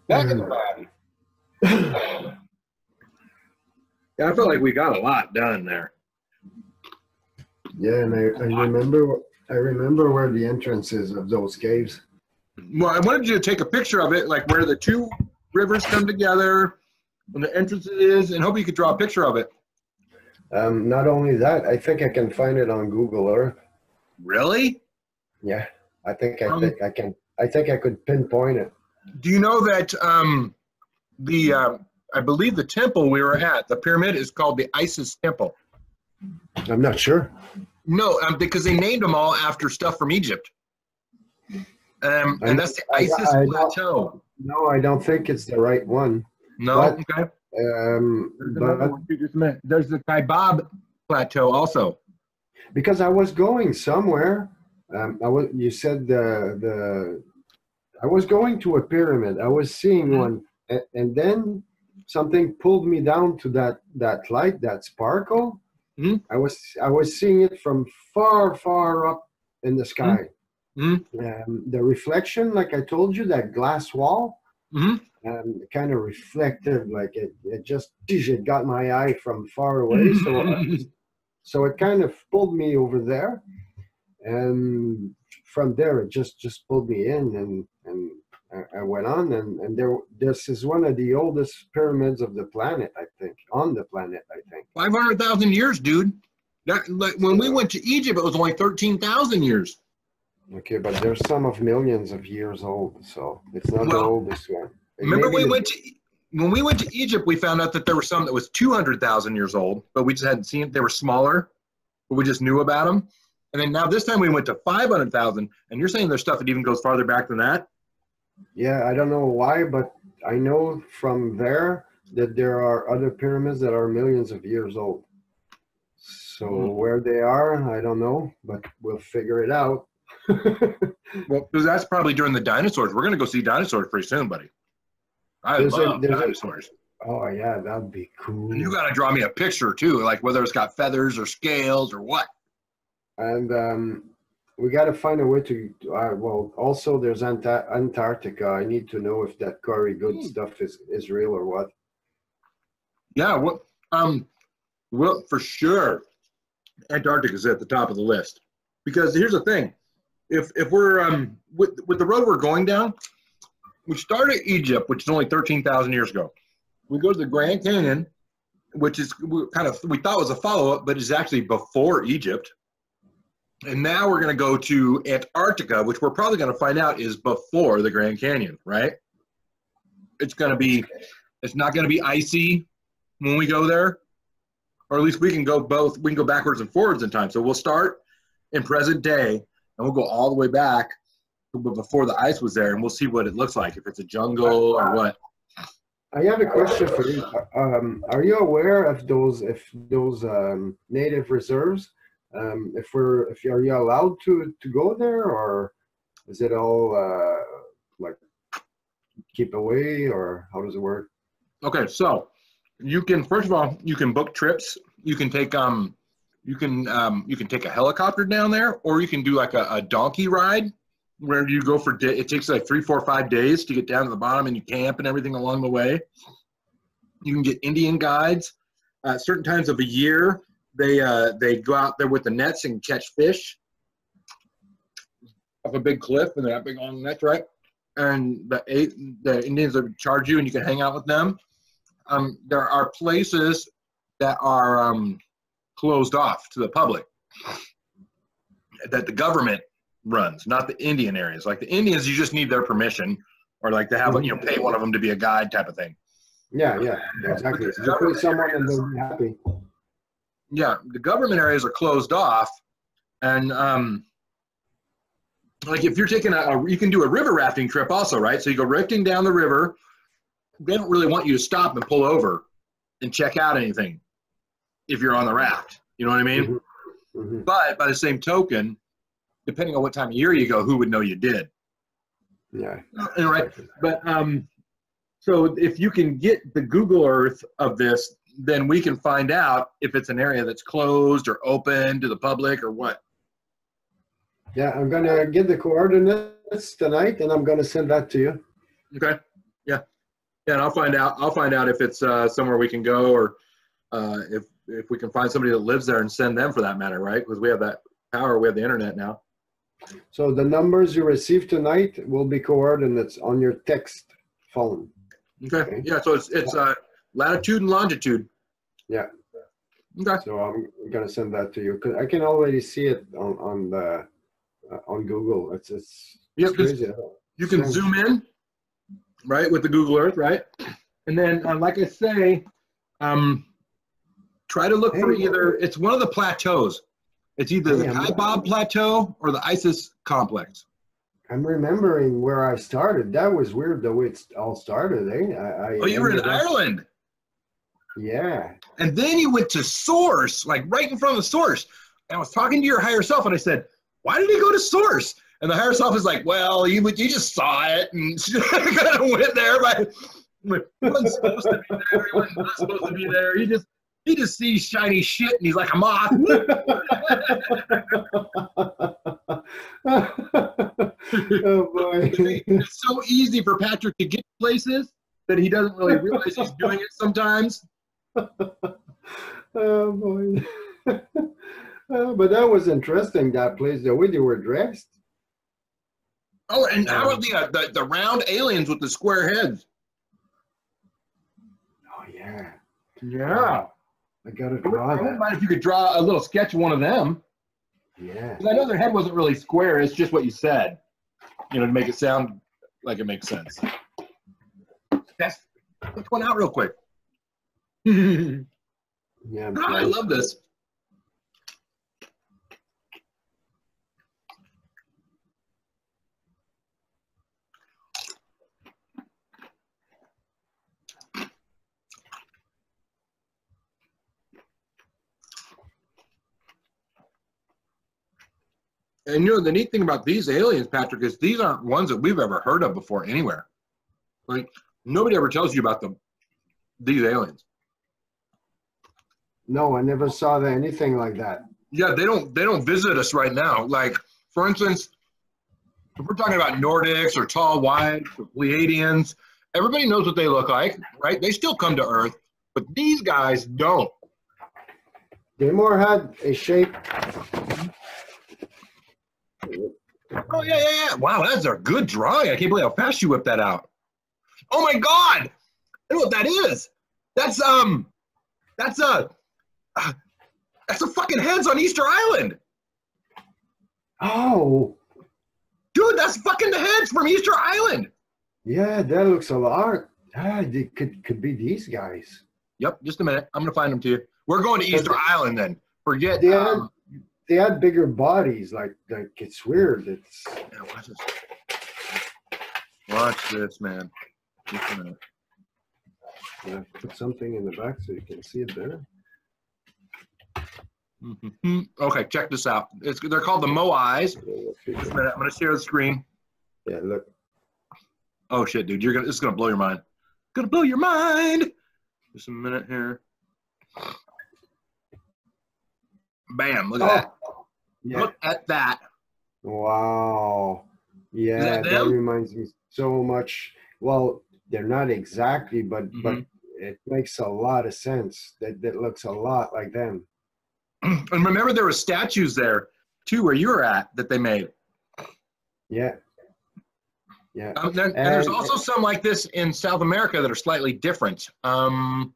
Back in the body. Yeah, I feel like we got a lot done there. Yeah, and I remember where the entrance is of those caves. Well, I wanted you to take a picture of it, like where the two rivers come together, and the entrance is, and hope you could draw a picture of it. Not only that, I think I can find it on Google Earth. Really? Yeah, I think I can. I think I could pinpoint it. Do you know that I believe the temple we were at, the pyramid, is called the Isis Temple? I'm not sure. No, because they named them all after stuff from Egypt. And that's the Isis Plateau. No, I don't think it's the right one. No? But, Okay. But There's the Kaibab Plateau also. because I was going somewhere, you said I was going to a pyramid. I was seeing one, and then something pulled me down to that light, that sparkle. I was seeing it from far up in the sky. The reflection, like I told you, that glass wall, kind of reflective, like it got my eye from far away. So it kind of pulled me over there, and from there it just pulled me in, and I went on, and this is one of the oldest pyramids of the planet, I think, on the planet, I think. 500,000 years, dude. Like when we went to Egypt, it was only 13,000 years. Okay, but there's some of millions of years old, so it's not the oldest one. Remember when we went to Egypt, we found out that there were some that was 200,000 years old, but we just hadn't seen it. They were smaller, but we just knew about them. And then now this time we went to 500,000, and you're saying there's stuff that even goes farther back than that? Yeah, I don't know why, but I know from there that there are other pyramids that are millions of years old. So where they are, I don't know, but we'll figure it out. Well, because that's probably during the dinosaurs. We're going to go see dinosaurs pretty soon, buddy. I love dinosaurs. Oh, yeah, that'd be cool. And you got to draw me a picture, too, like whether it's got feathers or scales or what. And we got to find a way to well, also there's Antarctica. I need to know if that Corey Good stuff is real or what. Yeah, well, for sure, Antarctica is at the top of the list. Because here's the thing. If we're, with the road we're going down, we start at Egypt, which is only 13,000 years ago. We go to the Grand Canyon, which is we thought was a follow-up, but is actually before Egypt. And now we're going to go to Antarctica, which we're probably going to find out is before the Grand Canyon, right? It's not going to be icy when we go there, or at least we can go both. We can go backwards and forwards in time. So we'll start in present day, and we'll go all the way back before the ice was there, and we'll see what it looks like, if it's a jungle or what. I have a question for you. Are you aware of those native reserves? Are you allowed to go there, or is it all like keep away, or how does it work? Okay, so you can, first of all, you can book trips. You can take you can take a helicopter down there, or you can do like a donkey ride where you go for it takes like 3, 4, 5 days to get down to the bottom, and you camp and everything along the way. You can get Indian guides at certain times of a year. They go out there with the nets and catch fish off a big cliff, and they're that big long nets, right? And the Indians will charge you, and you can hang out with them. There are places that are closed off to the public that the government runs, not the Indian areas. Like the Indians, you just need their permission, or like to have pay one of them to be a guide type of thing. Yeah, exactly. Just pay someone and they'll be happy. Yeah, the government areas are closed off, and like if you're taking you can do a river rafting trip also, right? So you go rafting down the river. They don't really want you to stop and pull over and check out anything if you're on the raft. You know what I mean? Mm-hmm. But by the same token, depending on what time of year you go, who would know you did? Yeah. Right. But so if you can get the Google Earth of this, then we can find out if it's an area that's closed or open to the public or what. Yeah, I'm gonna get the coordinates tonight, and I'm gonna send that to you. Okay. Yeah. Yeah, and I'll find out if it's somewhere we can go, or if we can find somebody that lives there and send them, for that matter, right? Because we have that power, we have the internet now. So the numbers you receive tonight will be coordinates on your text phone. Okay. Yeah. So it's latitude and longitude. Yeah. Okay. So I'm gonna send that to you because I can already see it on Google. It's crazy. You can zoom in, right, with the Google Earth, right, and then like I say, try to look for either it's one of the plateaus. It's either the Kaibab Plateau or the Isis Complex. I'm remembering where I started. That was weird the way it all started, eh? You were in Ireland. Yeah. And then you went to Source, like right in front of the Source. And I was talking to your higher self, and I said, "Why did he go to Source?" And the higher self is like, "Well, you just saw it and kind of went there, but he wasn't supposed to be there. He wasn't not supposed to be there. He just sees shiny shit, and he's like a moth." Oh boy! It's so easy for Patrick to get places that he doesn't really realize he's doing it sometimes. Oh boy! But that was interesting. That place, the way they were dressed. Oh, and how about the round aliens with the square heads? Oh yeah. Yeah. I gotta draw that. I wouldn't mind if you could draw a little sketch of one of them. Yeah. Because I know their head wasn't really square. It's just what you said, to make it sound like it makes sense. Test one out real quick. Yeah. I love this. And the neat thing about these aliens, Patrick, is these aren't ones that we've ever heard of before anywhere. Like nobody ever tells you about these aliens. No, I never saw anything like that. Yeah, they don't visit us right now. Like, for instance, if we're talking about Nordics or tall whites or Pleiadians, everybody knows what they look like, right? They still come to Earth, but these guys don't. They more had a shape. Oh, yeah. Wow, that's a good drawing. I can't believe how fast you whipped that out. Oh, my God. I know what that is. That's a fucking heads on Easter Island. Oh. Dude, that's fucking the heads from Easter Island. Yeah, that looks a lot. They could be these guys. Yep, just a minute. I'm going to find them to you. We're going to Easter Island then. Forget. They had bigger bodies. Like it's weird. It's. Yeah, watch this. Watch this, man. Just a minute. Yeah, put something in the back so you can see it better. Mm-hmm. Okay, check this out. They're called the Moais. Just a minute. I'm going to share the screen. Yeah, look. Oh shit, dude! This is gonna blow your mind. Gonna blow your mind. Just a minute here. Bam! Look at that. Yeah. Look at that. Wow. Yeah, that reminds me so much. Well, they're not exactly, but it makes a lot of sense. That looks a lot like them. And remember, there were statues there too, where you were at, that they made. Yeah. Yeah. And there's also some like this in South America that are slightly different. God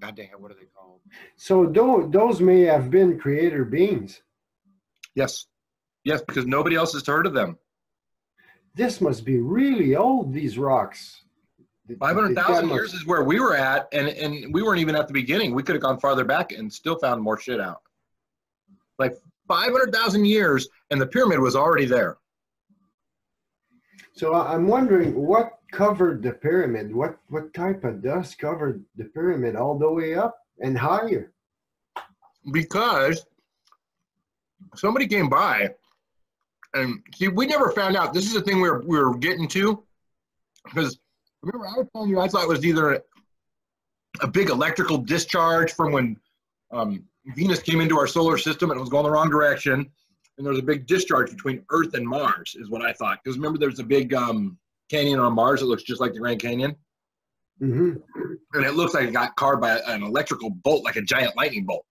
dang it, what are they called? So those may have been creator beings. Yes. Yes, because nobody else has heard of them. This must be really old, these rocks. 500,000 years is where we were at, and we weren't even at the beginning. We could have gone farther back and still found more shit out. Like 500,000 years, and the pyramid was already there. So I'm wondering what covered the pyramid? What type of dust covered the pyramid all the way up and higher? Because somebody came by, and see, we never found out. This is the thing we were getting to, because remember I was telling you I thought it was either a big electrical discharge from when Venus came into our solar system and it was going the wrong direction. And there was a big discharge between Earth and Mars, is what I thought. Because remember, there's a big canyon on Mars that looks just like the Grand Canyon? Mm-hmm. And it looks like it got carved by an electrical bolt, like a giant lightning bolt.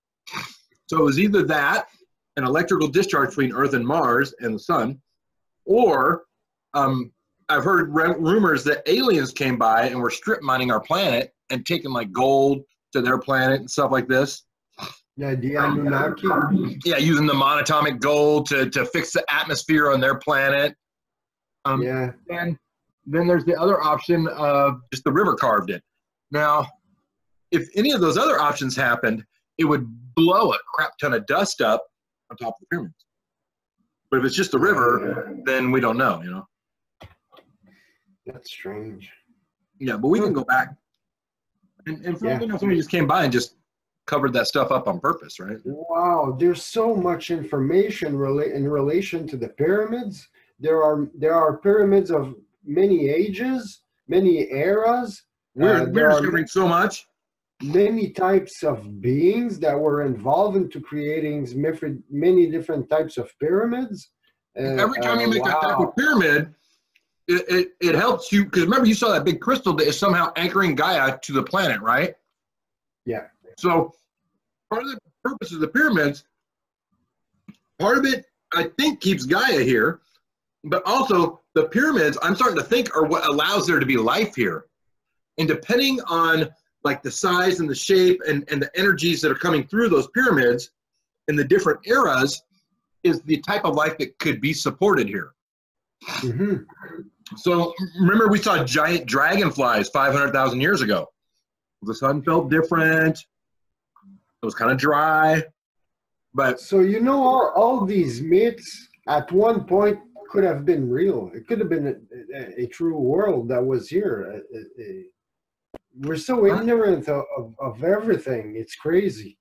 So it was either that, an electrical discharge between Earth and Mars and the sun, or I've heard rumors that aliens came by and were strip mining our planet and taking like gold to their planet and stuff like this. Yeah, the Anunnaki. Yeah, using the monatomic gold to fix the atmosphere on their planet. Yeah. And then there's the other option of just the river carved it. Now, if any of those other options happened, it would blow a crap ton of dust up on top of the pyramids. But if it's just the river, then we don't know, you know. That's strange. Yeah, but we can go back. And for all we know, somebody just came by and just covered that stuff up on purpose, right? Wow, there's so much information in relation to the pyramids. There are pyramids of many ages, many eras. We're discovering so much. Many types of beings that were involved into creating many different types of pyramids. Every time you make that type of pyramid, it helps you, because remember you saw that big crystal that is somehow anchoring Gaia to the planet, right? Yeah. So part of the purpose of the pyramids, part of it, I think, keeps Gaia here, but also the pyramids, I'm starting to think, are what allows there to be life here. And depending on like the size and the shape and the energies that are coming through those pyramids in the different eras is the type of life that could be supported here. Mm-hmm. So remember we saw giant dragonflies 500,000 years ago. The sun felt different. It was kind of dry. But so you know, all these myths at one point could have been real. It could have been a true world that was here. We're so ignorant of everything. It's crazy.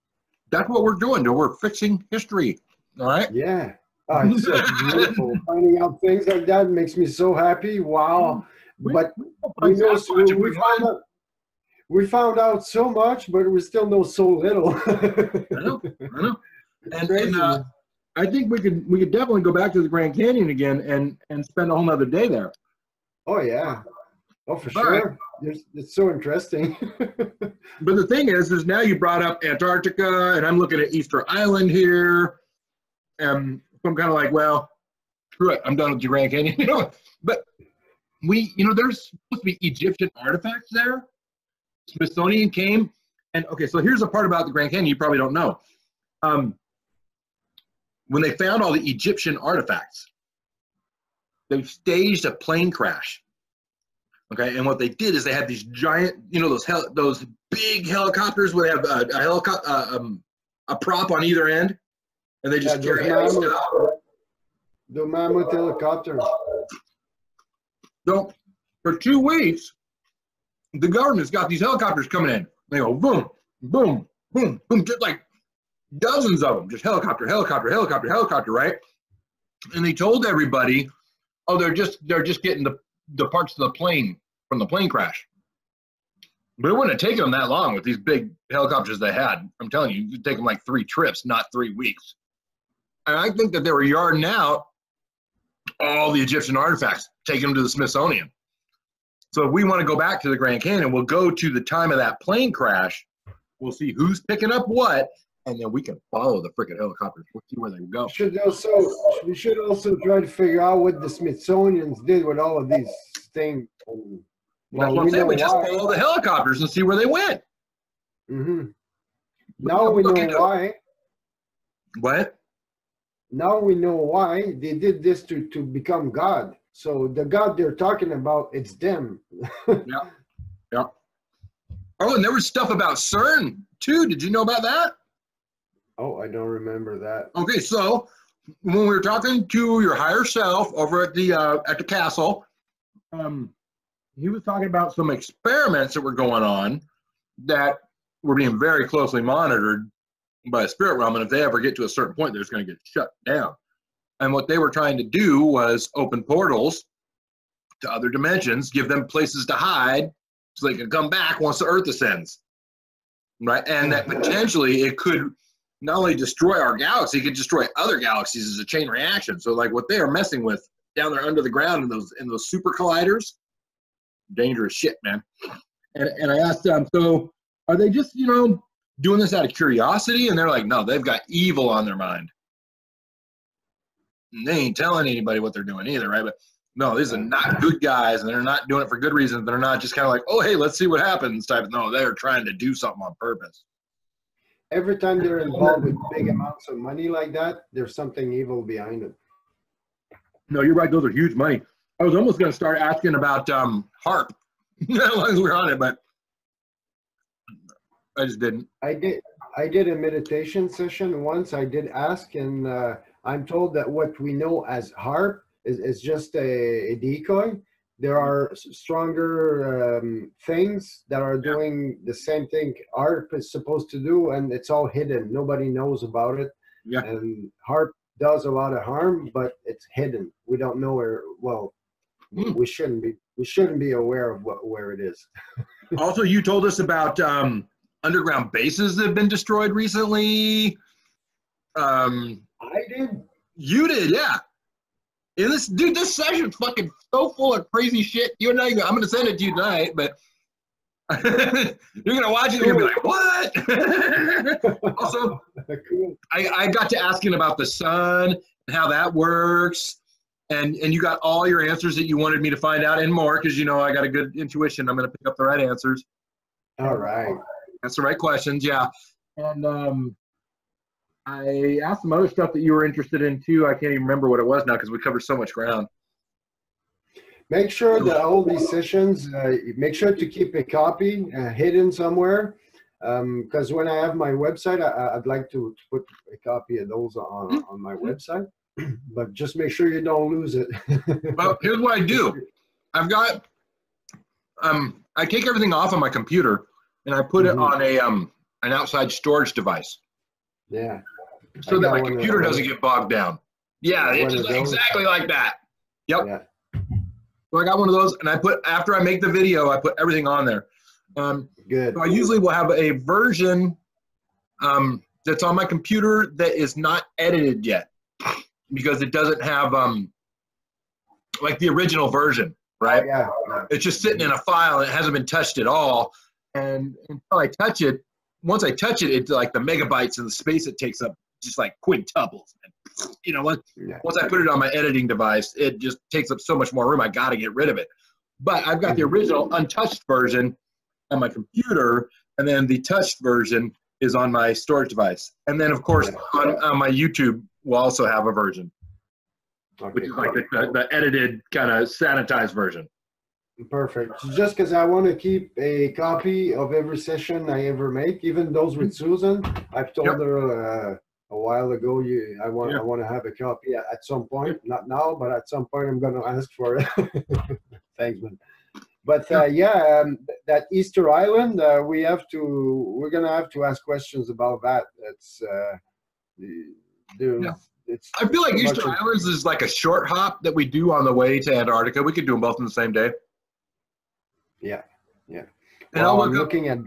That's what we're doing. We're fixing history. All right? Yeah. It's so beautiful. Finding out things like that makes me so happy. Wow. But we found out so much, but we still know so little. I know. And I think we could definitely go back to the Grand Canyon again and spend a whole nother day there. Oh yeah. Oh, for sure. It's so interesting. But the thing is now you brought up Antarctica, and I'm looking at Easter Island here. So I'm kind of like, well, screw it. I'm done with the Grand Canyon. You know, but there's supposed to be Egyptian artifacts there. Smithsonian came, and okay, so here's the part about the Grand Canyon you probably don't know. When they found all the Egyptian artifacts, they staged a plane crash. Okay, and what they did is they had these giant, those big helicopters where they have a helicopter, a prop on either end, and they just carry heavy stuff. The mammoth helicopters. So for 2 weeks, the government's got these helicopters coming in. They go boom, boom, boom, boom, just like dozens of them, just helicopter, helicopter, helicopter, helicopter, right? And they told everybody, oh, they're just getting the parts of the plane from the plane crash. But it wouldn't have taken them that long with these big helicopters they had. I'm telling you, you'd take them like 3 trips, not 3 weeks. And I think that they were yarding out all the Egyptian artifacts, taking them to the Smithsonian. So if we want to go back to the Grand Canyon, we'll go to the time of that plane crash. We'll see who's picking up what, and then we can follow the freaking helicopters. We'll see where they go. We should also try to figure out what the Smithsonians did with all of these things. That's what I'm saying. We just follow the helicopters and see where they went. Mm-hmm. Now we know why. What? Now we know why they did this to become God. So the God they're talking about, it's them. Yeah. Oh, and there was stuff about CERN too. Did you know about that? Oh, I don't remember that. Okay, so when we were talking to your higher self over at the castle, he was talking about some experiments that were going on that were being very closely monitored by the spirit realm, and if they ever get to a certain point, they're just going to get shut down. And what they were trying to do was open portals to other dimensions, give them places to hide so they can come back once the Earth ascends, right? And that potentially it could not only destroy our galaxy, it could destroy other galaxies as a chain reaction. So like what they are messing with down there under the ground in those super colliders, dangerous shit, man. And I asked them, so are they just, doing this out of curiosity? And they're like, no, they've got evil on their mind. And they ain't telling anybody what they're doing either, right? But No, these are not good guys, and they're not doing it for good reasons. They're not just kind of like, oh, hey, let's see what happens type. No, they're trying to do something on purpose. Every time they're involved with big amounts of money like that, there's something evil behind it. No, you're right. Those are huge money. I was almost going to start asking about HARP as long as we're on it, but I just didn't. I did a meditation session once. I did ask, and I'm told that what we know as HARP is just a decoy. There are stronger things that are doing the same thing HARP is supposed to do, and it's all hidden. Nobody knows about it. Yeah. And HARP does a lot of harm, but it's hidden. We don't know where. Well, we shouldn't be. We shouldn't be aware of where it is. Also, you told us about underground bases that have been destroyed recently. I did. You did, yeah. And this session's fucking so full of crazy shit. You and I'm gonna send it to you tonight, but you're gonna watch it and you're gonna be like, what? Also, Cool. I got to asking about the sun and how that works, and you got all your answers that you wanted me to find out and more, because you know I got a good intuition. I'm gonna pick up the right answers. All right. That's the right questions, yeah. And I asked some other stuff that you were interested in too. I can't even remember what it was now because we covered so much ground. Make sure that all these sessions, make sure to keep a copy hidden somewhere, because when I have my website, I'd like to put a copy of those on my website. But just make sure you don't lose it. Well, here's what I do. I've got, I take everything off on my computer and I put it on an outside storage device. Yeah. So that my computer doesn't get bogged down. Yeah, it's just exactly like that. Yep. Yeah. So I got one of those, and after I make the video, I put everything on there. Good. So I usually will have a version that's on my computer that is not edited yet, because it doesn't have like the original version, right? Yeah. It's just sitting in a file and it hasn't been touched at all. And until I touch it, once I touch it, it's like the megabytes and the space it takes up just like quintuples. And, you know, once I put it on my editing device, it just takes up so much more room. I got to get rid of it. But I've got the original untouched version on my computer, and then the touched version is on my storage device. And then, of course, on my YouTube, we'll also have a version, which is like the edited, kind of sanitized version. Perfect. Just because I want to keep a copy of every session I ever make, even those with Susan. I've told her a while ago, I want to have a copy at some point. Not now, but at some point I'm going to ask for it. Thanks, man. But that Easter Island, we're going to have to ask questions about that. It's I feel like Easter Islands is like a short hop that we do on the way to Antarctica. We could do them both on the same day. Yeah, yeah. And well, I'm looking at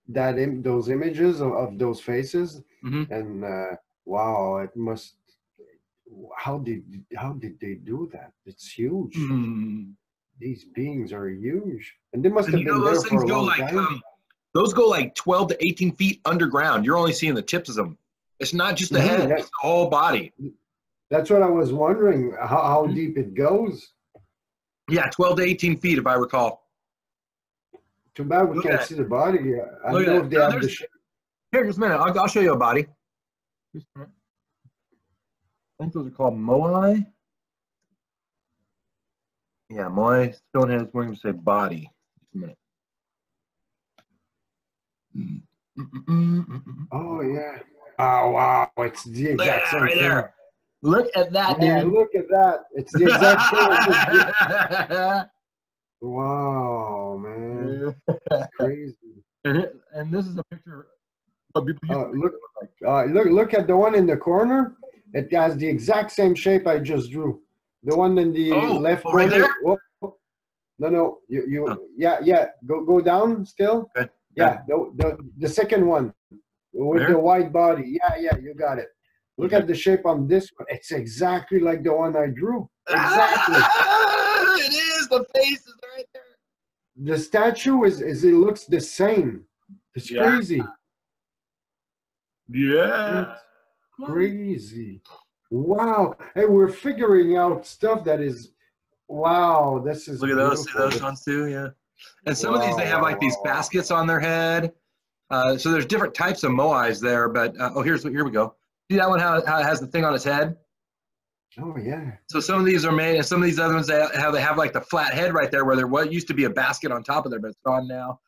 those images of those faces, and wow, it must. How did they do that? It's huge. These beings are huge, and they must have been there for a long time. Those go like 12 to 18 feet underground. You're only seeing the tips of them. It's not just the head; it's the whole body. That's what I was wondering. How deep it goes? Yeah, 12 to 18 feet, if I recall. Too bad we can't see the body. I don't know if they have the shape. Here, just a minute. I'll show you a body. I think those are called moai. Yeah, moai. Stonehenge. We're going to say body. Just a minute. Oh, yeah. Oh, wow. It's the exact same thing. There. Look at that, dude. Yeah, look at that. It's the exact same. Wow, man. That's crazy. And this is a picture of people. Look at the one in the corner. It has the exact same shape I just drew. The one in the left corner. Right there? Oh, no. Yeah. Go down still. Okay. Yeah, the second one with the white body. Yeah, you got it. Look at the shape on this one. It's exactly like the one I drew. Exactly. It is. The face is right there. The statue it looks the same. It's crazy. Yeah. It's crazy. Wow. Hey, we're figuring out stuff that is Wow, this is Look at those. See those ones too? Yeah. And some of these, they have like these baskets on their head. So there's different types of moais there, but oh, here we go. See that one, how it has the thing on its head? Oh yeah. So some of these are made, and some of these other ones, they have like the flat head right there, where there what used to be a basket on top of there, but it's gone now.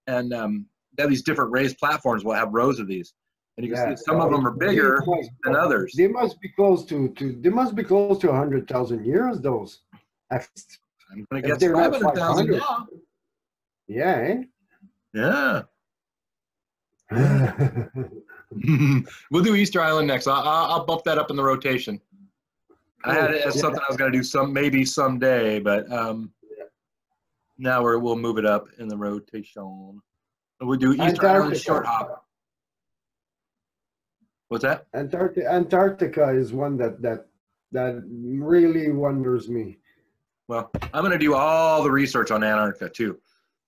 And they have these different raised platforms. Will have rows of these, and you can see some of them are bigger than others. They must be close to 100,000 years. Those. I'm gonna guess 500,000 now. Yeah. Eh? Yeah. We'll do Easter Island next. I'll bump that up in the rotation. I had it as something I was going to do maybe someday, but now we'll move it up in the rotation. We'll do Easter Island short hop. What's that? Antarctica is one that really wonders me. Well, I'm going to do all the research on Antarctica too.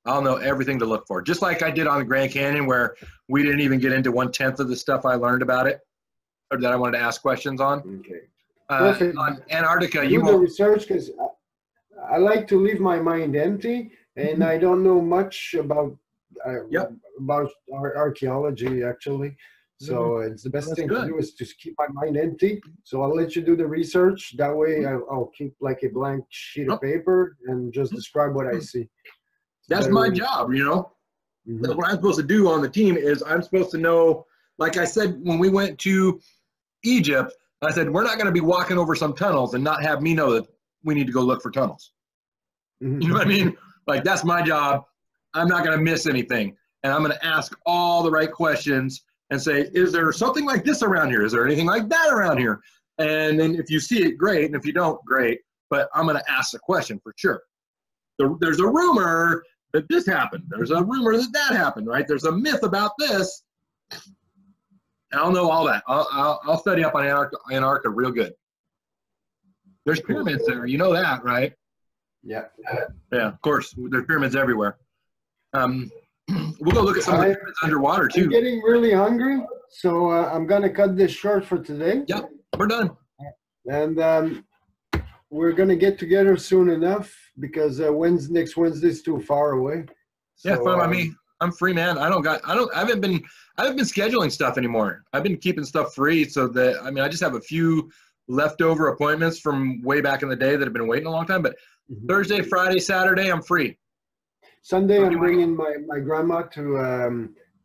I'll know everything to look for, just like I did on the Grand Canyon, where we didn't even get into 1/10 of the stuff I learned about it, or that I wanted to ask questions on. Okay. On Antarctica, you do the research, because I like to leave my mind empty, and I don't know much about archaeology actually. So it's the best thing to do is to keep my mind empty. So I'll let you do the research. That way I'll keep like a blank sheet of paper and just describe what I see. That's my job, you know. What I'm supposed to do on the team is I'm supposed to know, like I said, when we went to Egypt, I said, we're not going to be walking over some tunnels and not have me know that we need to go look for tunnels. You know what I mean? Like, that's my job. I'm not going to miss anything. And I'm going to ask all the right questions and say, is there something like this around here? Is there anything like that around here? And then if you see it, great. And if you don't, great. But I'm going to ask the question for sure. There's a rumor that this happened. There's a rumor that that happened, right? There's a myth about this. I'll know all that. I'll study up on Antarctica real good. There's pyramids there. You know that, right? Yeah. Yeah, of course. There's pyramids everywhere. We'll go look at some of the pyramids underwater, too. I'm getting really hungry, so I'm going to cut this short for today. Yep, we're done. And we're going to get together soon enough, because next Wednesday's too far away. So, yeah, fine by me. I'm free, man. I haven't been scheduling stuff anymore. I've been keeping stuff free, so that, I mean, I just have a few leftover appointments from way back in the day that have been waiting a long time, but Thursday, Friday, Saturday, I'm free. Sunday, I'm bringing my grandma to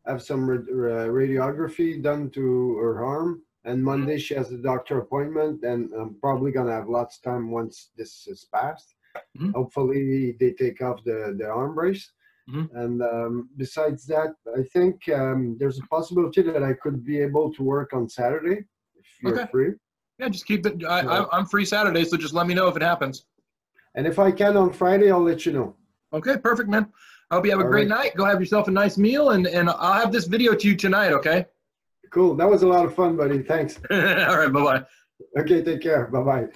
have some radiography done to her arm. And Monday she has a doctor appointment, and I'm probably gonna have lots of time once this is passed. Hopefully they take off the arm brace. And besides that, I think there's a possibility that I could be able to work on Saturday if you're free. Yeah, just keep it. I'm free Saturday, so just let me know if it happens. And if I can on Friday, I'll let you know. Okay, perfect, man. I hope you have a great night. Go have yourself a nice meal, and I'll have this video to you tonight, okay? Cool. That was a lot of fun, buddy. Thanks. All right, bye-bye. Okay, take care. Bye-bye.